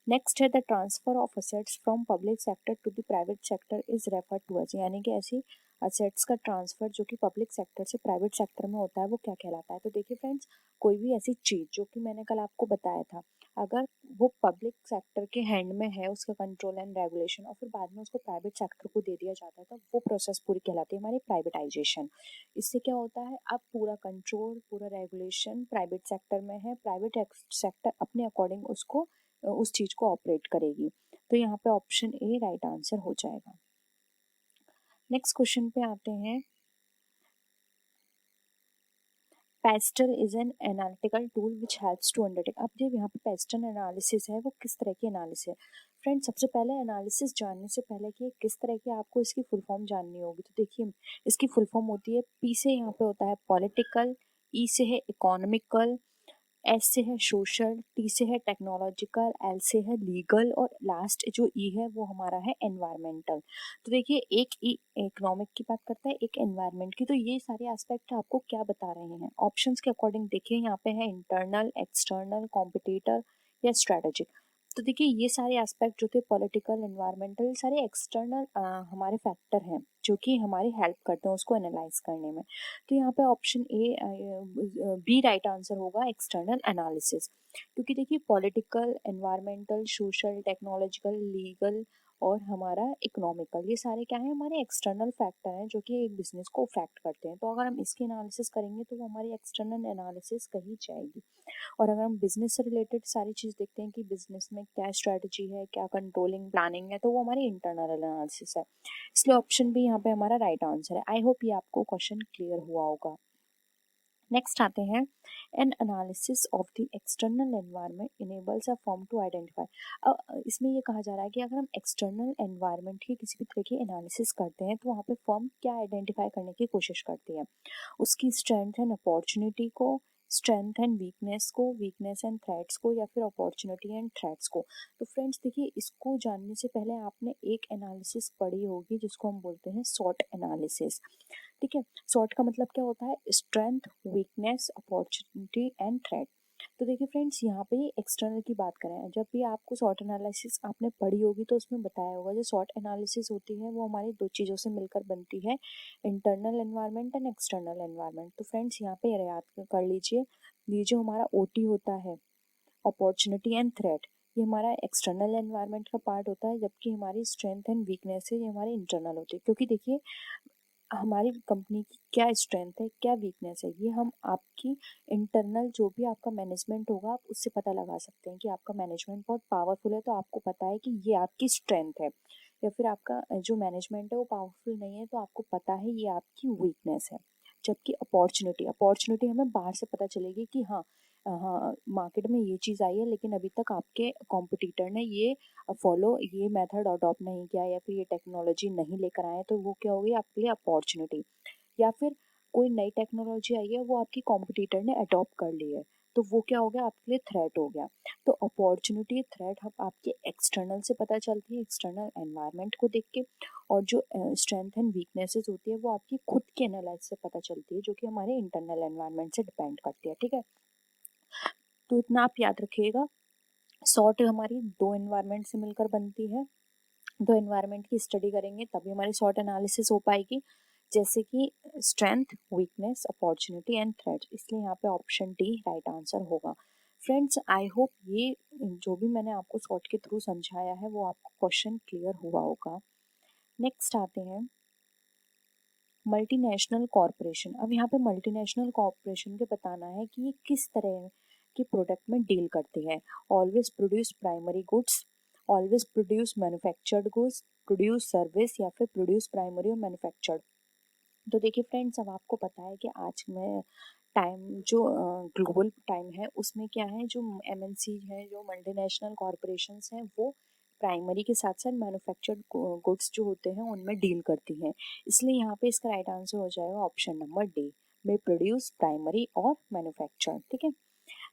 नेक्स्ट है the transfer of assets from public sector to the private sector is refer to as, यानी कि ऐसी असेट्स का ट्रांसफर जो कि पब्लिक सेक्टर से प्राइवेट सेक्टर में होता है वो क्या कहलाता है। तो देखिए फ्रेंड्स कोई भी ऐसी चीज़ जो कि मैंने कल आपको बताया था, अगर वो पब्लिक सेक्टर के हैंड में है उसका कंट्रोल एंड रेगुलेशन, और फिर बाद में उसको प्राइवेट सेक्टर को दे दिया जाता है, तो वो प्रोसेस पूरी कहलाती है हमारी प्राइवेटाइजेशन। इससे क्या होता है अब पूरा कंट्रोल पूरा रेगुलेशन प्राइवेट सेक्टर में है, प्राइवेट सेक्टर अपने अकॉर्डिंग उसको उस चीज़ को ऑपरेट करेगी। तो यहाँ पे ऑप्शन ए राइट आंसर हो जाएगा। नेक्स्ट क्वेश्चन पे आते हैं। PESTLE is an analytical tool which helps to undertake. अब जो यहाँ पे पेस्टल एनालिसिस है वो किस तरह की एनालिसिस है? फ्रेंड, सबसे पहले एनालिसिस जानने से पहले कि किस तरह की आपको इसकी फुल फॉर्म जाननी होगी। तो देखिए, इसकी फुल फॉर्म होती है, पी से यहाँ पे होता है पॉलिटिकल, ई से है इकोनॉमिकल, एस से है सोशल, टी से है टेक्नोलॉजिकल, एल से है लीगल और लास्ट जो ई है वो हमारा है एनवायरमेंटल। तो देखिए, एक ई इकोनॉमिक की बात करता है, एक एनवायरमेंट की। तो ये सारे एस्पेक्ट आपको क्या बता रहे हैं? ऑप्शंस के अकॉर्डिंग देखिए, यहाँ पे है इंटरनल, एक्सटर्नल, कॉम्पिटिटर या स्ट्रेटेजिक। तो देखिए, ये सारे एस्पेक्ट जो थे पॉलिटिकल, एनवायरमेंटल, सारे एक्सटर्नल हमारे फैक्टर हैं जो कि हमारी हेल्प करते हैं उसको एनालाइज करने में। तो यहाँ पे option A B right answer होगा, एक्सटर्नल एनालिसिस। क्योंकि देखिए, political, environmental, social, technological, legal और हमारा इकोनॉमिकल, ये सारे क्या है? हमारे एक्सटर्नल फैक्टर हैं जो कि एक बिजनेस को अफेक्ट करते हैं। तो अगर हम इसकी एनालिसिस करेंगे तो वो हमारी एक्सटर्नल एनालिसिस कही जाएगी। और अगर हम बिजनेस से रिलेटेड सारी चीज़ देखते हैं कि बिजनेस में क्या स्ट्रैटेजी है, क्या कंट्रोलिंग प्लानिंग है, तो वो हमारी इंटरनल एनालिसिस है। इसलिए ऑप्शन बी यहाँ पे हमारा राइट आंसर है। आई होप ये आपको क्वेश्चन क्लियर हुआ होगा। नेक्स्ट आते हैं, an analysis of the external environment enables a firm to identify. अब इसमें ये कहा जा रहा है कि अगर हम एक्सटर्नल एनवायरनमेंट की किसी भी तरह की एनालिसिस करते हैं तो वहाँ पे फर्म क्या आइडेंटिफाई करने की कोशिश करती है? उसकी स्ट्रेंथ एंड अपॉर्चुनिटी को, स्ट्रेंथ एंड वीकनेस को, वीकनेस एंड थ्रेट्स को, या फिर अपॉर्चुनिटी एंड थ्रेट्स को। तो फ्रेंड्स देखिए, इसको जानने से पहले आपने एक एनालिसिस पढ़ी होगी जिसको हम बोलते हैं सॉट एनालिसिस। ठीक है, सॉर्ट का मतलब क्या होता है? Strength, weakness, opportunity and threat. तो देखिए फ्रेंड्स, यहाँ पे एक्सटर्नल की बात करें, जब भी आपको सॉर्ट एनालिसिस आपने पढ़ी होगी तो उसमें बताया होगा जो सॉर्ट एनालिसिस होती है वो हमारी दो चीज़ों से मिलकर बनती है, internal environment and external environment. तो फ्रेंड्स, यहाँ पे याद कर लीजिए, ये जो हमारा ओटी होता है, अपॉर्चुनिटी एंड थ्रेट, ये हमारा एक्सटर्नल एनवायरनमेंट का पार्ट होता है, जबकि हमारी स्ट्रेंथ एंड वीकनेस है ये हमारी इंटरनल होती है। क्योंकि देखिए, हमारी कंपनी की क्या स्ट्रेंथ है, क्या वीकनेस है, ये हम आपकी इंटरनल जो भी आपका मैनेजमेंट होगा आप उससे पता लगा सकते हैं कि आपका मैनेजमेंट बहुत पावरफुल है तो आपको पता है कि ये आपकी स्ट्रेंथ है, या फिर आपका जो मैनेजमेंट है वो पावरफुल नहीं है तो आपको पता है ये आपकी वीकनेस है। जबकि अपॉर्चुनिटी, अपॉर्चुनिटी हमें बाहर से पता चलेगी कि हाँ, हाँ मार्केट में ये चीज़ आई है लेकिन अभी तक आपके कॉम्पिटिटर ने ये मेथड अडॉप्ट नहीं किया या फिर ये टेक्नोलॉजी नहीं लेकर आए, तो वो क्या होगी आपके लिए अपॉर्चुनिटी। या फिर कोई नई टेक्नोलॉजी आई है वो आपकी कॉम्पिटिटर ने अडॉप्ट कर ली है, तो वो क्या हो गया? आपके लिए थ्रेट हो गया। तो अपॉर्चुनिटी, थ्रेट हम आपके एक्सटर्नल से पता चलती है, एक्सटर्नल एनवायरनमेंट को देख के। और जो स्ट्रेंथ एंड वीकनेसेस होती है वो आपकी खुद के एनालिसिस से पता चलती है, जो कि हमारे इंटरनल एनवायरनमेंट से डिपेंड करती है। ठीक है, तो इतना आप याद रखिएगा। सॉर्ट हमारी दो एनवायरनमेंट से मिलकर बनती है, दो एनवायरनमेंट की स्टडी करेंगे तभी हमारी सॉर्ट एनालिसिस हो पाएगी, जैसे कि strength, weakness, opportunity and threat. इसलिए यहाँ पे ऑप्शन डी राइट आंसर होगा। फ्रेंड्स, आई होप ये जो भी मैंने आपको सॉर्ट के थ्रू समझाया है वो आपको क्वेश्चन क्लियर हुआ होगा। नेक्स्ट आते हैं, मल्टीनेशनल कॉरपोरेशन। अब यहाँ पे मल्टीनेशनल कॉरपोरेशन के बताना है कि ये किस तरह के प्रोडक्ट में डील करती है। Always produce primary goods, always produce manufactured goods, produce service, या फिर प्रोड्यूस प्राइमरी और मैन्युफैक्चर्ड। तो देखिए फ्रेंड्स, अब आपको पता है कि आज में टाइम जो ग्लोबल टाइम है उसमें क्या है, जो एमएनसी है, जो मल्टीनेशनल कॉरपोरेशंस हैं, वो प्राइमरी के साथ साथ मैन्युफैक्चर्ड गुड्स जो होते हैं उनमें डील करती हैं। इसलिए यहाँ पे इसका राइट आंसर हो जाएगा ऑप्शन नंबर डी, में प्रोड्यूस, प्राइमरी और मैन्युफैक्चर। ठीक है,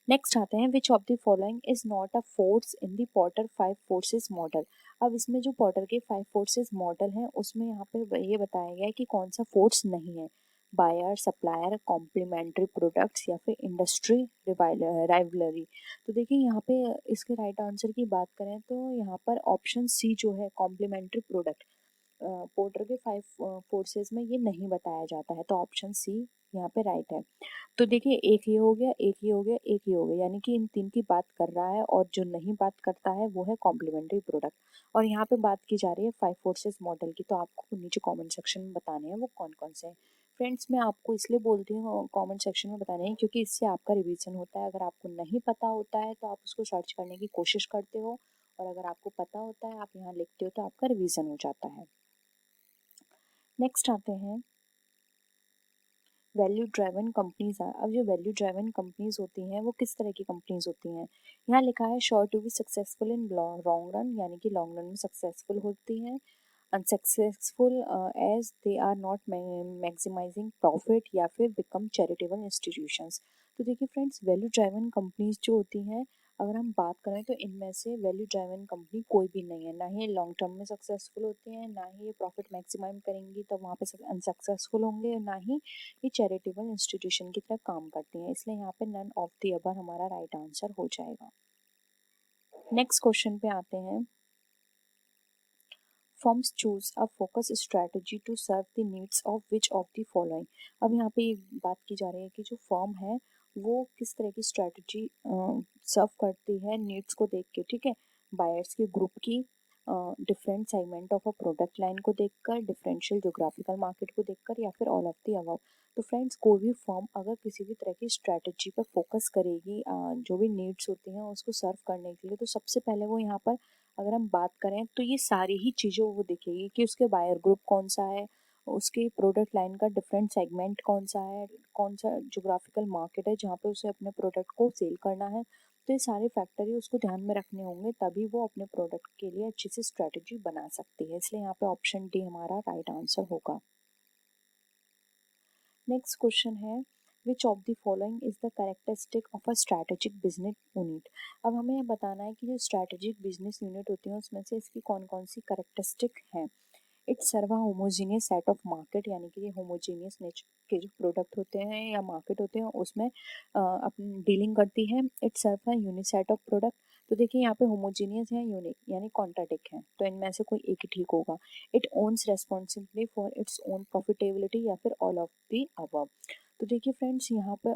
नेक्स्ट आते हैं, which of the following is not a force in the Potter five forces model. अब इसमें जो पॉटर के फाइव फोर्सेस मॉडल हैं उसमें यहाँ पे ये बताया गया है कि कौन सा फोर्स नहीं है, बायर, सप्लायर, कॉम्प्लीमेंट्री प्रोडक्ट्स, या फिर इंडस्ट्री राइवलरी। तो देखिए, यहाँ पे इसके राइट आंसर की बात करें तो यहाँ पर ऑप्शन सी जो है कॉम्प्लीमेंट्री प्रोडक्ट, पोर्टर के फाइव फोर्सेस में ये नहीं बताया जाता है, तो ऑप्शन सी यहाँ पे राइट है। तो देखिए, एक ये हो गया, एक ये हो गया, एक ये हो गया, यानी कि इन तीन की बात कर रहा है, और जो नहीं बात करता है वो है कॉम्प्लीमेंट्री प्रोडक्ट। और यहाँ पे बात की जा रही है फाइव फोर्सेस मॉडल की, तो आपको नीचे कमेंट सेक्शन में बताने हैं वो कौन कौन से हैं। फ्रेंड्स मैं आपको इसलिए बोलती हूँ कमेंट सेक्शन में बताने क्योंकि इससे आपका रिवीजन होता है। अगर आपको नहीं पता होता है तो आप उसको सर्च करने की कोशिश करते हो, और अगर आपको पता होता है आप यहाँ लिखते हो तो आपका रिवीजन हो जाता है। नेक्स्ट आते हैं वैल्यू ड्राइवन कंपनीज। अब जो वैल्यू ड्राइवन कंपनीज होती हैं वो किस तरह की कंपनीज होती हैं। यहाँ लिखा है sure to be successful in long run, यानी कि लॉन्ग रन में सक्सेसफुल होती हैं। Unsuccessful as they are not maximising profit या फिर बिकम चैरिटेबल इंस्टीट्यूशंस। तो देखिए फ्रेंड्स, वैल्यू ड्राइवन कंपनीज जो होती हैं, अगर हम बात करें तो इनमें से वैल्यू ड्राइवन कंपनी कोई भी नहीं है। ना ही लॉन्ग टर्म में सक्सेसफुल होती हैं, ना ही ये प्रॉफिट मैक्सिमाइज करेंगी तो वहाँ पे अनसक्सेसफुल होंगे, और ना ही ये चैरिटेबल इंस्टीट्यूशन की तरह काम करती हैं। इसलिए यहाँ पे नन ऑफ द अबव हमारा राइट आंसर हो जाएगा। नेक्स्ट क्वेश्चन पे आते हैं। Firms choose a focus strategy to serve the needs of which of the following। अब यहाँ पे बात की जा रही है कि जो फर्म है वो किस तरह की स्ट्रैटेजी सर्व करती है नीड्स को देख के, ठीक है। बायर्स के ग्रुप की, different segment of a product line को देखकर, डिफरेंशियल जोग्राफिकल मार्केट को देखकर, या फिर ऑल ऑफ द अबव। तो फ्रेंड्स, कोई भी फर्म अगर किसी भी तरह की स्ट्रैटेजी पर फोकस करेगी जो भी नीड्स होती हैं उसको सर्व करने के लिए, तो सबसे पहले वो यहाँ पर अगर हम बात करें तो ये सारी ही चीज़ें वो देखेगी कि उसके बायर ग्रुप कौन सा है, उसके प्रोडक्ट लाइन का डिफरेंट सेगमेंट कौन सा है, कौन सा जोग्राफिकल मार्केट है जहाँ पे उसे अपने प्रोडक्ट को सेल करना है। तो ये सारे फैक्टर ही उसको ध्यान में रखने होंगे, तभी वो अपने प्रोडक्ट के लिए अच्छी सी स्ट्रेटजी बना सकती है। इसलिए यहाँ पे ऑप्शन डी हमारा राइट आंसर होगा। नेक्स्ट क्वेश्चन है विच of the following is the characteristic of a strategic business unit. अब हमें यह बताना है कि जो स्ट्रैटेजिक बिजनेस यूनिट होती है उसमें से इसकी कौन कौन सी कैरेक्टरिस्टिक हैं। It's serve a homogeneous set of market, यानी कि ये होमोजीनियस नेचर के जो प्रोडक्ट होते हैं या मार्केट होते हैं उसमें अपनी डीलिंग करती है। It's serve a unique set of product. तो देखिए यहाँ पे होमोजीनियस है, यूनिक यानी कॉन्ट्राडिक्ट है, तो इनमें से कोई एक ही ठीक होगा। It owns responsibility for its own profitability, या फिर ऑल ऑफ द अबव। तो देखिए फ्रेंड्स, यहाँ पे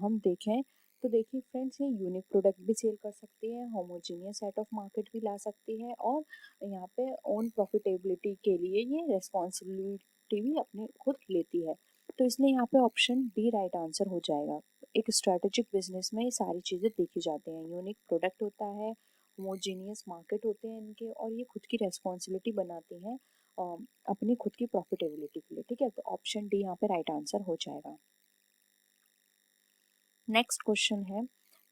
हम देखें तो देखिए फ्रेंड्स, ये यूनिक प्रोडक्ट भी सेल कर सकती है, होमोजीनियस सेट ऑफ मार्केट भी ला सकती है, और यहाँ पे ओन प्रॉफिटेबिलिटी के लिए ये रेस्पॉन्सिबिलिटी भी अपनी खुद लेती है। तो इसलिए यहाँ पे ऑप्शन डी राइट आंसर हो जाएगा। एक स्ट्रैटेजिक बिजनेस में ये सारी चीज़ें देखी जाती हैं, यूनिक प्रोडक्ट होता है, होमोजीनियस मार्केट होते हैं इनके, और ये खुद की रेस्पॉन्सिबिलिटी बनाती हैं अपनी खुद की प्रॉफिटेबिलिटी के लिए, ठीक है। तो ऑप्शन डी यहाँ पे राइट आंसर हो जाएगा। नेक्स्ट क्वेश्चन है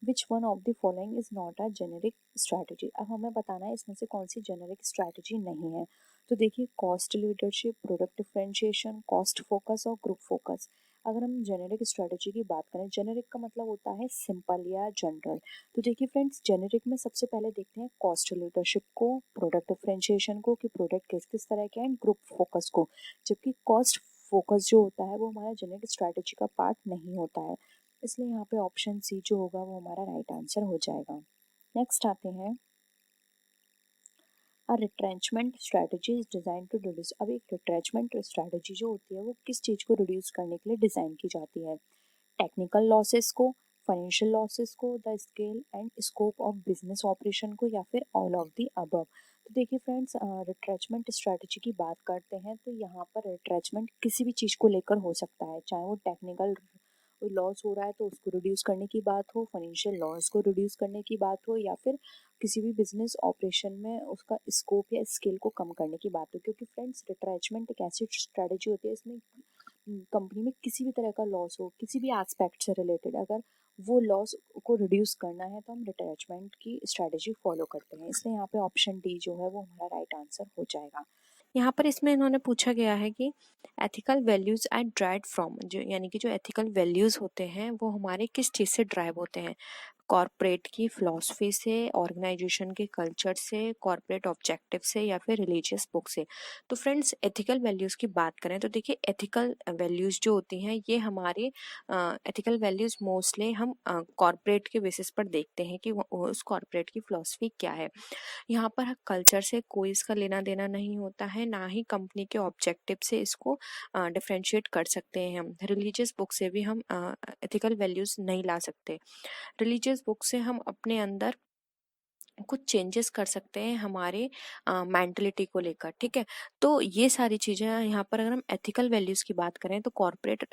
which one of the following is not a generic strategy. अब हमें बताना है इसमें से कौन सी जेनेरिक स्ट्रैटेजी नहीं है। तो देखिए, cost leadership, product differentiation, cost focus और ग्रुप फोकस। अगर हम जेनेरिक स्ट्रैटेजी की बात करें, जेनेरिक का मतलब होता है सिंपल या जनरल। तो देखिए फ्रेंड्स, जेनेरिक में सबसे पहले देखते हैं कॉस्ट लीडरशिप को, प्रोडक्ट डिफरेंशिएशन को कि प्रोडक्ट किस किस तरह के हैं, एंड ग्रुप फोकस को। जबकि कॉस्ट फोकस जो होता है वो हमारा जेनेरिक स्ट्रैटेजी का पार्ट नहीं होता है। इसलिए यहाँ पे ऑप्शन सी जो होगा वो हमारा राइट आंसर हो जाएगा। नेक्स्ट आते हैं retrenchment strategy is design to reduce. अब एक रिट्रेंचमेंट स्ट्रैटेजी जो होती है वो किस चीज़ को रिड्यूस करने के लिए डिज़ाइन की जाती है। टेक्निकल लॉसेस को, फाइनेंशियल लॉसेस को, the scale and scope of business operation को, या फिर ऑल ऑफ द अबव। तो देखिए फ्रेंड्स, रिट्रेचमेंट स्ट्रैटेजी की बात करते हैं तो यहाँ पर रिट्रेचमेंट किसी भी चीज़ को लेकर हो सकता है, चाहे वो टेक्निकल लॉस हो रहा है तो उसको रिड्यूस करने की बात हो, फाइनेंशियल लॉस को रिड्यूस करने की बात हो, या फिर किसी भी बिजनेस ऑपरेशन में उसका स्कोप या स्केल को कम करने की बात हो। क्योंकि फ्रेंड्स, रिट्रेचमेंट एक ऐसी स्ट्रैटेजी होती है इसमें कंपनी में किसी भी तरह का लॉस हो, किसी भी एस्पेक्ट से रिलेटेड, अगर वो लॉस को रिड्यूस करना है तो हम रिट्रेचमेंट की स्ट्रैटेजी फॉलो करते हैं। इसलिए यहाँ पे ऑप्शन डी जो है वो हमारा राइट आंसर हो जाएगा। यहाँ पर इसमें इन्होंने पूछा गया है कि ethical values are drive from, जो यानी कि जो एथिकल वैल्यूज होते हैं वो हमारे किस चीज़ से ड्राइव होते हैं। कॉरपोरेट की फिलॉसफी से, ऑर्गेनाइजेशन के कल्चर से, कॉरपोरेट ऑब्जेक्टिव से, या फिर रिलीजियस बुक से। तो फ्रेंड्स, एथिकल वैल्यूज़ की बात करें तो देखिए, एथिकल वैल्यूज़ जो होती हैं ये हमारे एथिकल वैल्यूज़ मोस्टली हम कॉरपोरेट के बेसिस पर देखते हैं कि उस कॉरपोरेट की फिलॉसफी क्या है। यहाँ पर कल्चर से कोई इसका लेना देना नहीं होता है, ना ही कंपनी के ऑब्जेक्टिव से इसको डिफ्रेंशिएट कर सकते हैं। हम रिलीजियस बुक से भी हम एथिकल वैल्यूज़ नहीं ला सकते। रिलीजियस बुक से हम अपने अंदर कुछ चेंजेस कर सकते हैं हमारे मेंटलिटी को लेकर, ठीक है। तो ये सारी चीज़ें यहाँ पर अगर हम एथिकल वैल्यूज़ की बात करें तो कॉर्पोरेट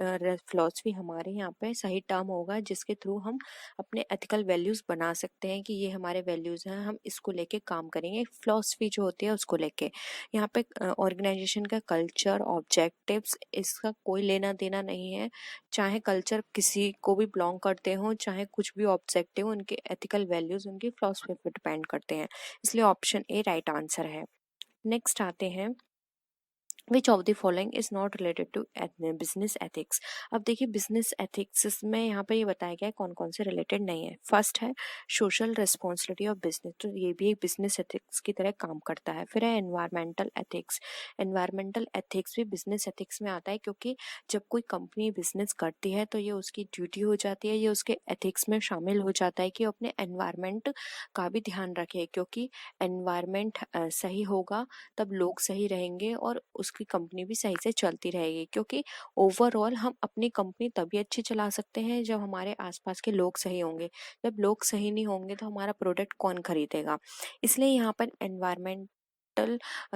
फिलॉसफी हमारे यहाँ पे सही टर्म होगा, जिसके थ्रू हम अपने एथिकल वैल्यूज़ बना सकते हैं कि ये हमारे वैल्यूज़ हैं, हम इसको लेके काम करेंगे। फिलॉसफी जो होती है उसको लेके यहाँ पे ऑर्गेनाइजेशन का कल्चर, ऑब्जेक्टिव्स, इसका कोई लेना देना नहीं है। चाहे कल्चर किसी को भी बिलोंग करते हों, चाहे कुछ भी ऑब्जेक्टिव, उनके एथिकल वैल्यूज उनकी फिलॉसफी पर डिपेंड करते हैं। इसलिए ऑप्शन ए राइट आंसर है। नेक्स्ट आते हैं, which of the following is not related to business ethics. अब देखिए बिजनेस एथिक्स में यहाँ पर ये बताया गया है कौन कौन से रिलेटेड नहीं है। फर्स्ट है सोशल रिस्पॉन्सिबिलिटी ऑफ बिजनेस, तो ये भी एक बिजनेस एथिक्स की तरह काम करता है। फिर है एनवायरमेंटल एथिक्स, एनवायरमेंटल एथिक्स भी बिजनेस एथिक्स में आता है, क्योंकि जब कोई कंपनी बिजनेस करती है तो ये उसकी ड्यूटी हो जाती है, ये उसके एथिक्स में शामिल हो जाता है कि वो अपने एनवायरमेंट का भी ध्यान रखे, क्योंकि एनवायरमेंट सही होगा तब लोग सही रहेंगे और उसकी कंपनी भी सही से चलती रहेगी। क्योंकि ओवरऑल हम अपनी कंपनी तभी अच्छी चला सकते हैं जब हमारे आसपास के लोग सही होंगे। जब लोग सही नहीं होंगे तो हमारा प्रोडक्ट कौन खरीदेगा। इसलिए यहाँ पर एनवायरमेंटल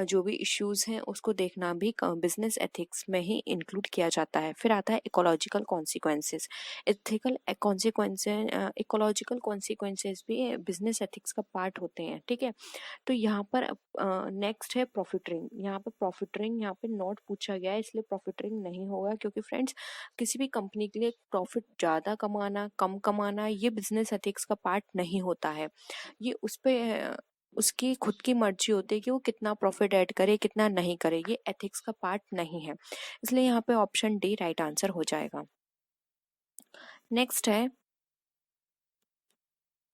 जो भी इश्यूज हैं उसको देखना भी बिजनेस एथिक्स में ही इंक्लूड किया जाता है। फिर आता है ecological consequences, ethical consequences, ecological consequences भी बिजनेस एथिक्स का पार्ट होते हैं, ठीक है। तो यहाँ पर नेक्स्ट है प्रॉफिटरिंग। यहाँ पे प्रॉफिटरिंग यहाँ पे नोट पूछा गया है, इसलिए प्रॉफिटरिंग नहीं होगा, क्योंकि फ्रेंड्स किसी भी कंपनी के लिए प्रॉफिट ज़्यादा कमाना कम कमाना ये बिजनेस एथिक्स का पार्ट नहीं होता है। ये उस पे उसकी खुद की मर्जी होती है कि वो कितना प्रॉफिट ऐड करे कितना नहीं करे, ये एथिक्स का पार्ट नहीं है। इसलिए यहाँ पे ऑप्शन डी राइट आंसर हो जाएगा। नेक्स्ट है,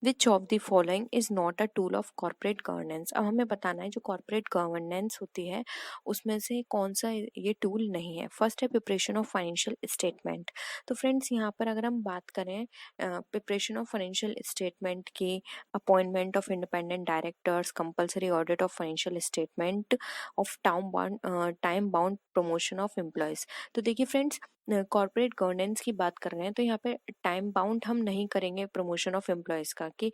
विच of the following is not a tool of corporate governance. अब हमें बताना है जो कॉर्पोरेट गवर्नेंस होती है उसमें से कौन सा ये टूल नहीं है। फर्स्ट है प्रिपरेशन ऑफ फाइनेंशियल स्टेटमेंट। तो फ्रेंड्स यहाँ पर अगर हम बात करें प्रिपरेशन ऑफ फाइनेंशियल स्टेटमेंट की, appointment of independent directors, compulsory audit of financial statement of time bound promotion of employees. तो देखिए फ्रेंड्स, कॉर्पोरेट गवर्नेंस की बात कर रहे हैं तो यहाँ पे टाइम बाउंड हम नहीं करेंगे प्रमोशन ऑफ एम्प्लॉयज़ का, कि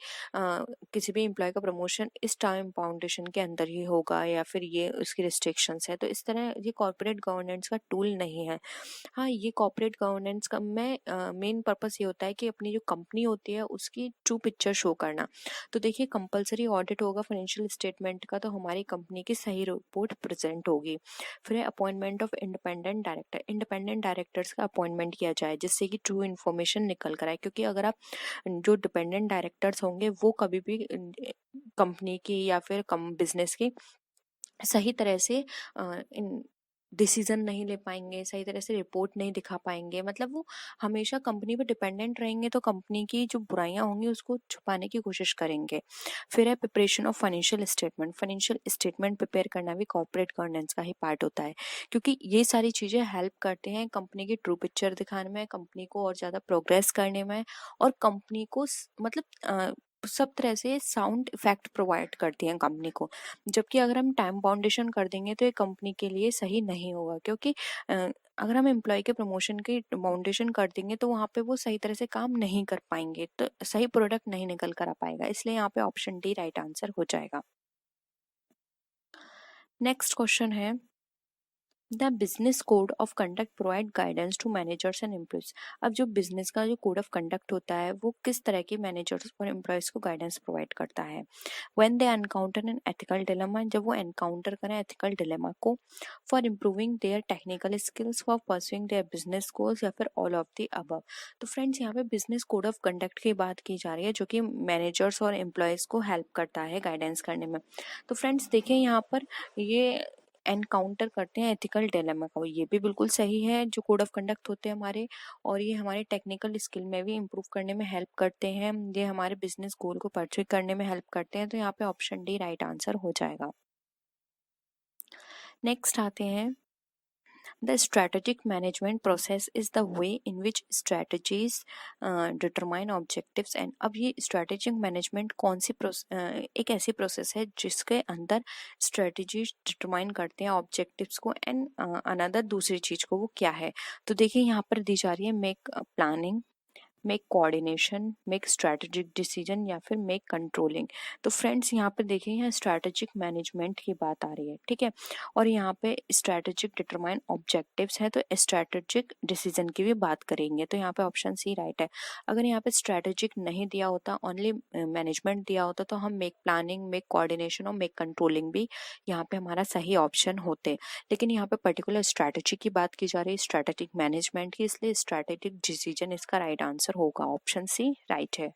किसी भी एम्प्लॉय का प्रमोशन इस टाइम बाउंडेशन के अंदर ही होगा या फिर ये उसकी रिस्ट्रिक्शंस है। तो इस तरह ये कॉर्पोरेट गवर्नेंस का टूल नहीं है। हाँ, ये कॉर्पोरेट गवर्नेंस का में मेन पर्पस ये होता है कि अपनी जो कंपनी होती है उसकी ट्रू पिक्चर शो करना। तो देखिए कंपलसरी ऑडिट होगा फाइनेंशियल स्टेटमेंट का, तो हमारी कंपनी की सही रिपोर्ट प्रेजेंट होगी। फिर है appointment of independent director, independent directors का अपॉइंटमेंट किया जाए जिससे कि ट्रू इन्फॉर्मेशन निकल कर आए, क्योंकि अगर आप जो डिपेंडेंट डायरेक्टर्स होंगे वो कभी भी कंपनी की या फिर कम बिजनेस की सही तरह से डिसीजन नहीं ले पाएंगे, सही तरह से रिपोर्ट नहीं दिखा पाएंगे, मतलब वो हमेशा कंपनी पे डिपेंडेंट रहेंगे तो कंपनी की जो बुराइयां होंगी उसको छुपाने की कोशिश करेंगे। फिर है preparation of financial statement, financial statement prepare करना भी कॉर्पोरेट गवर्नेंस का ही पार्ट होता है, क्योंकि ये सारी चीज़ें हेल्प करते हैं कंपनी की ट्रू पिक्चर दिखाने में, कंपनी को और ज़्यादा प्रोग्रेस करने में, और कंपनी को मतलब सब तरह से साउंड इफेक्ट प्रोवाइड करती हैं कंपनी को। जबकि अगर हम टाइम बाउंडेशन कर देंगे तो ये कंपनी के लिए सही नहीं होगा, क्योंकि अगर हम एम्प्लॉय के प्रमोशन की बाउंडेशन कर देंगे तो वहाँ पे वो सही तरह से काम नहीं कर पाएंगे, तो सही प्रोडक्ट नहीं निकल कर आ पाएगा। इसलिए यहाँ पे ऑप्शन डी राइट आंसर हो जाएगा। नेक्स्ट क्वेश्चन है, the business code of conduct provide guidance to managers and employees. अब जो बिजनेस का जो कोड ऑफ कंडक्ट होता है वो किस तरह के मैनेजर्स और एम्प्लॉयज को गाइडेंस प्रोवाइड करता है। When they encounter an ethical dilemma, जब वो एनकाउंटर करें एथिकल डिलेमा को, for improving there technical skills, for pursuing their business goals, या फिर ऑल ऑफ द अबव। तो फ्रेंड्स यहाँ पे बिजनेस कोड ऑफ कंडक्ट की बात की जा रही है जो कि मैनेजर्स और एम्प्लॉयज को हेल्प करता है गाइडेंस करने में। तो फ्रेंड्स देखिए यहाँ पर ये एनकाउंटर करते हैं एथिकल डिलेमा को, ये भी बिल्कुल सही है। जो कोड ऑफ कंडक्ट होते हैं हमारे, और ये हमारे टेक्निकल स्किल में भी इम्प्रूव करने में हेल्प करते हैं, ये हमारे बिजनेस गोल को परस्यू करने में हेल्प करते हैं। तो यहाँ पे ऑप्शन डी राइट आंसर हो जाएगा। नेक्स्ट आते हैं, the strategic management process is the way in which strategies determine objectives and। अब ये strategic management कौन सी एक ऐसी प्रोसेस है जिसके अंदर strategies determine करते हैं objectives को एंड another दूसरी चीज को, वो क्या है। तो देखिए यहाँ पर दी जा रही है make planning, make coordination, make strategic decision या फिर मेक कंट्रोलिंग। तो फ्रेंड्स यहाँ पे देखिए, यहाँ स्ट्रैटेजिक मैनेजमेंट की बात आ रही है, ठीक है। और यहाँ पे स्ट्रैटेजिक डिटरमाइन ऑब्जेक्टिव्स है, तो स्ट्रैटेजिक डिसीजन की भी बात करेंगे। तो यहाँ पे ऑप्शन सी राइट है। अगर यहाँ पे स्ट्रैटेजिक नहीं दिया होता, ओनली मैनेजमेंट दिया होता, तो हम मेक प्लानिंग, मेक कोऑर्डिनेशन और मेक कंट्रोलिंग भी यहाँ पे हमारा सही ऑप्शन होते। लेकिन यहाँ पे पर्टिकुलर स्ट्रैटेजी की बात की जा रही है, स्ट्रैटेजिक मैनेजमेंट की, इसलिए स्ट्रैटेजिक डिसीजन इसका राइट आंसर होगा। ऑप्शन सी राइट है।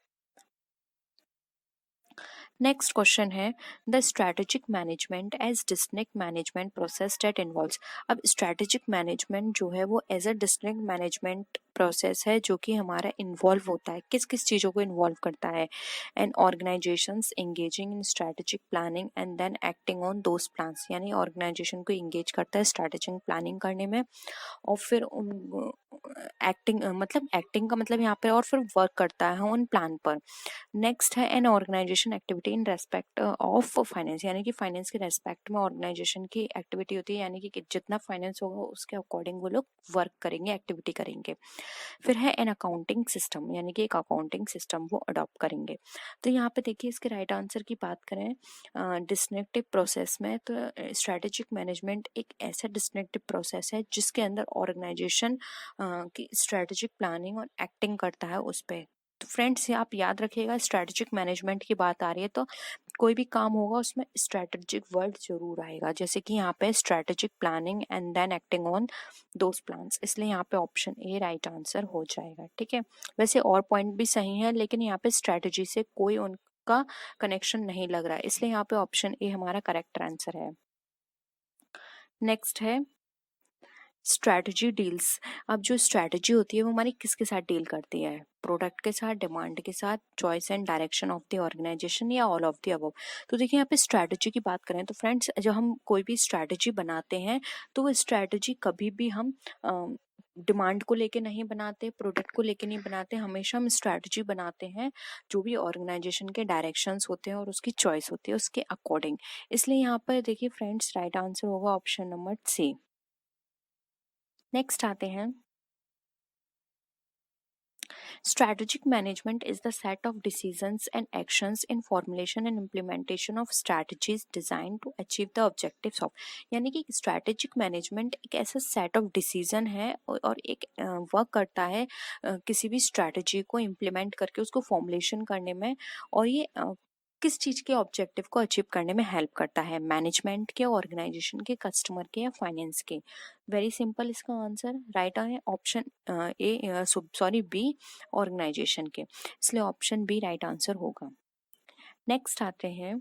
नेक्स्ट क्वेश्चन है, the strategic management as district management process that involves. अब स्ट्रैटेजिक मैनेजमेंट जो है वो as a district management process है, जो कि हमारा इन्वॉल्व होता है। किस किस चीज़ों को इन्वॉल्व करता है? And organisations engaging in strategic planning and then acting on those plans, यानी ऑर्गेनाइजेशन को एंगेज करता है स्ट्रैटेजिक प्लानिंग करने में, और फिर उन एक्टिंग मतलब एक्टिंग का मतलब यहाँ पे, और फिर वर्क करता है उन प्लान पर। नेक्स्ट है an organisation activity in respect of finance, यानी कि फाइनेंस के रेस्पेक्ट में ऑर्गेनाइजेशन की एक्टिविटी होती है, यानी कि जितना फाइनेंस होगा उसके अकॉर्डिंग वो लोग वर्क करेंगे, एक्टिविटी करेंगे। फिर है एन अकाउंटिंग सिस्टम, यानी कि एक अकाउंटिंग सिस्टम वो अडॉप्ट करेंगे। तो यहाँ पे देखिए, इसके राइट आंसर की बात करें डिस्ट्रिक्टिव प्रोसेस में, तो स्ट्रैटेजिक मैनेजमेंट एक ऐसा डिस्ट्रिक्टिव प्रोसेस है जिसके अंदर ऑर्गेनाइजेशन की स्ट्रैटेजिक प्लानिंग और एक्टिंग करता है उस पर। तो फ्रेंड्स आप याद रखिएगा, स्ट्रैटेजिक मैनेजमेंट की बात आ रही है तो कोई भी काम होगा उसमें स्ट्रैटेजिक वर्ड जरूर आएगा, जैसे कि यहाँ पे strategic planning and then acting on those plans, इसलिए यहाँ पे ऑप्शन ए राइट आंसर हो जाएगा, ठीक है। वैसे और पॉइंट भी सही है, लेकिन यहाँ पे स्ट्रैटेजी से कोई उनका कनेक्शन नहीं लग रहा है, इसलिए यहाँ पे ऑप्शन ए हमारा करेक्ट आंसर है। नेक्स्ट है स्ट्रैटेजी डील्स। अब जो स्ट्रैटेजी होती है वो हमारी किसके साथ डील करती है? प्रोडक्ट के साथ, डिमांड के साथ, choice and direction of the organisation, या ऑल ऑफ द अबव। तो देखिए यहाँ पे स्ट्रैटेजी की बात करें तो फ्रेंड्स, जब हम कोई भी स्ट्रैटेजी बनाते हैं तो वो स्ट्रैटेजी कभी भी हम डिमांड को लेके नहीं बनाते, प्रोडक्ट को लेके नहीं बनाते, हमेशा हम स्ट्रैटेजी बनाते हैं जो भी ऑर्गेनाइजेशन के डायरेक्शंस होते हैं और उसकी चॉइस होती है उसके अकॉर्डिंग। इसलिए यहाँ पर देखिए फ्रेंड्स, राइट आंसर होगा ऑप्शन नंबर सी। नेक्स्ट आते हैं, strategic management is the set of decisions and actions in formulation and implementation of strategies designed to achieve the objectives of, यानी कि strategic management एक ऐसा set of decision है और एक वर्क करता है किसी भी strategy को implement करके उसको formulation करने में, और ये किस चीज के ऑब्जेक्टिव को अचीव करने में हेल्प करता है? मैनेजमेंट के, ऑर्गेनाइजेशन के, कस्टमर के, या फाइनेंस के? वेरी सिंपल, इसका आंसर राइट है option A, sorry B, organisation के, इसलिए ऑप्शन बी राइट आंसर होगा। नेक्स्ट आते हैं,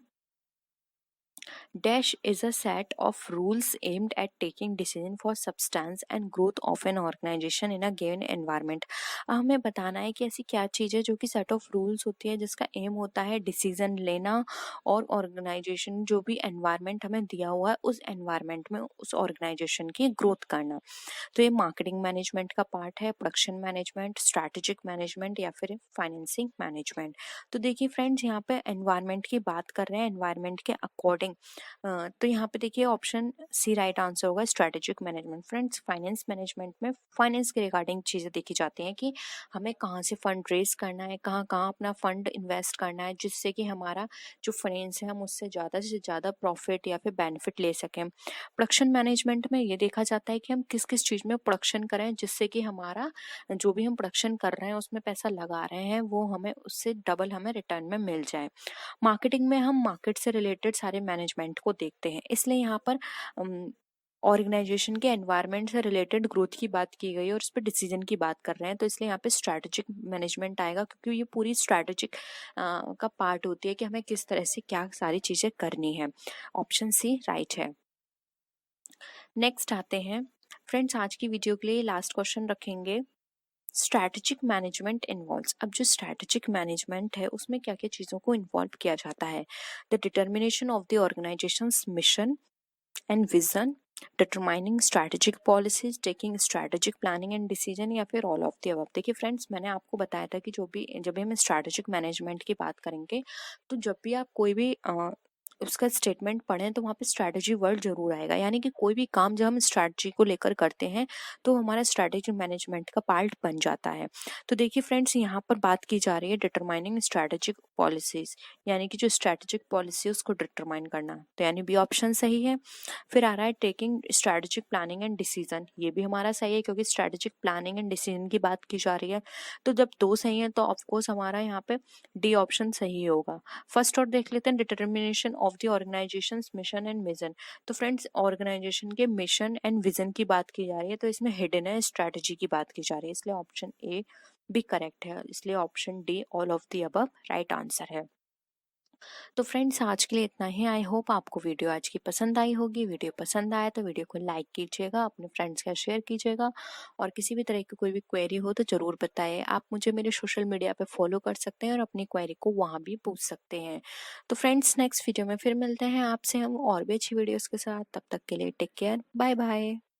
dash is a set of rules aimed at taking decision for substance and growth of an organisation in a given environment. हमें बताना है कि ऐसी क्या चीज़ है जो कि सेट ऑफ रूल्स होती है जिसका एम होता है डिसीजन लेना और ऑर्गेनाइजेशन जो भी एनवायरनमेंट हमें दिया हुआ है उस एनवायरनमेंट में उस ऑर्गेनाइजेशन की ग्रोथ करना। तो ये मार्केटिंग मैनेजमेंट का पार्ट है, प्रोडक्शन मैनेजमेंट, स्ट्रैटेजिक मैनेजमेंट, या फिर फाइनेंसिंग मैनेजमेंट। तो देखिए फ्रेंड्स, यहाँ पे एनवायरनमेंट की बात कर रहे हैं, एनवायरनमेंट के अकॉर्डिंग, तो यहाँ पे देखिए ऑप्शन सी राइट आंसर होगा, strategic management. Friends, finance management में फाइनेंस के रिगार्डिंग चीज़ें देखी जाती हैं कि हमें कहाँ से फंड रेज करना है, कहाँ कहाँ अपना फंड इन्वेस्ट करना है, जिससे कि हमारा जो फाइनेंस है हम उससे ज़्यादा से ज़्यादा प्रॉफिट या फिर बेनिफिट ले सकें। प्रोडक्शन मैनेजमेंट में ये देखा जाता है कि हम किस किस चीज़ में प्रोडक्शन करें जिससे कि हमारा जो भी हम प्रोडक्शन कर रहे हैं उसमें पैसा लगा रहे हैं वो हमें उससे डबल हमें रिटर्न में मिल जाए। मार्केटिंग में हम मार्केट से रिलेटेड सारे मैनेजमेंट को देखते हैं, इसलिए यहाँ पर ऑर्गेनाइजेशन के एनवायरनमेंट से रिलेटेड ग्रोथ की बात की गई है और उस पर डिसीजन की बात कर रहे हैं, तो इसलिए यहाँ पे स्ट्रैटेजिक मैनेजमेंट आएगा, क्योंकि ये पूरी स्ट्रैटेजिक का पार्ट होती है कि हमें किस तरह से क्या सारी चीज़ें करनी है। ऑप्शन सी राइट है। नेक्स्ट आते हैं फ्रेंड्स, आज की वीडियो के लिए लास्ट क्वेश्चन रखेंगे, स्ट्रैटेजिक मैनेजमेंट इन्वॉल्व्स। अब जो स्ट्रैटेजिक मैनेजमेंट है उसमें क्या क्या चीज़ों को इन्वॉल्व किया जाता है? The determination of the organisations mission and vision, determining strategic policies, taking strategic planning and decision, या फिर ऑल ऑफ द अबव। देखिए फ्रेंड्स, मैंने आपको बताया था कि जब भी हम स्ट्रैटेजिक मैनेजमेंट की बात करेंगे तो जब भी आप कोई भी उसका स्टेटमेंट पढ़ें तो वहाँ पे स्ट्रैटेजी वर्ड ज़रूर आएगा। यानी कि कोई भी काम जब हम स्ट्रैटेजी को लेकर करते हैं तो हमारा स्ट्रैटेजी मैनेजमेंट का पार्ट बन जाता है। तो देखिए फ्रेंड्स, यहाँ पर बात की जा रही है डिटरमाइनिंग स्ट्रैटेजिक पॉलिसीज़, यानी कि जो स्ट्रैटेजिक पॉलिसी है उसको डिटरमाइन करना, तो यानी बी ऑप्शन सही है। फिर आ रहा है taking strategic planning and decision, ये भी हमारा सही है क्योंकि स्ट्रैटेजिक प्लानिंग एंड डिसीजन की बात की जा रही है। तो जब दो सही है तो ऑफकोर्स हमारा यहाँ पे डी ऑप्शन सही होगा। फर्स्ट और देख लेते हैं, determination of the organization mission and vision. तो फ्रेंड्स, ऑर्गेनाइजेशन के मिशन एंड विजन की बात की जा रही है, तो इसमें हिडन है स्ट्रैटेजी की बात की जा रही है, इसलिए ऑप्शन ए भी करेक्ट है, इसलिए option D all of the above right answer है। तो फ्रेंड्स, आज के लिए इतना ही। आई होप आपको वीडियो आज की पसंद आई होगी। वीडियो पसंद आया तो वीडियो को लाइक कीजिएगा, अपने फ्रेंड्स के साथ शेयर कीजिएगा, और किसी भी तरह की कोई भी क्वेरी हो तो ज़रूर बताइए। आप मुझे मेरे सोशल मीडिया पे फॉलो कर सकते हैं और अपनी क्वेरी को वहाँ भी पूछ सकते हैं। तो फ्रेंड्स, नेक्स्ट वीडियो में फिर मिलते हैं आपसे हम और भी अच्छी वीडियोज़ के साथ। तब तक के लिए टेक केयर, बाय बाय।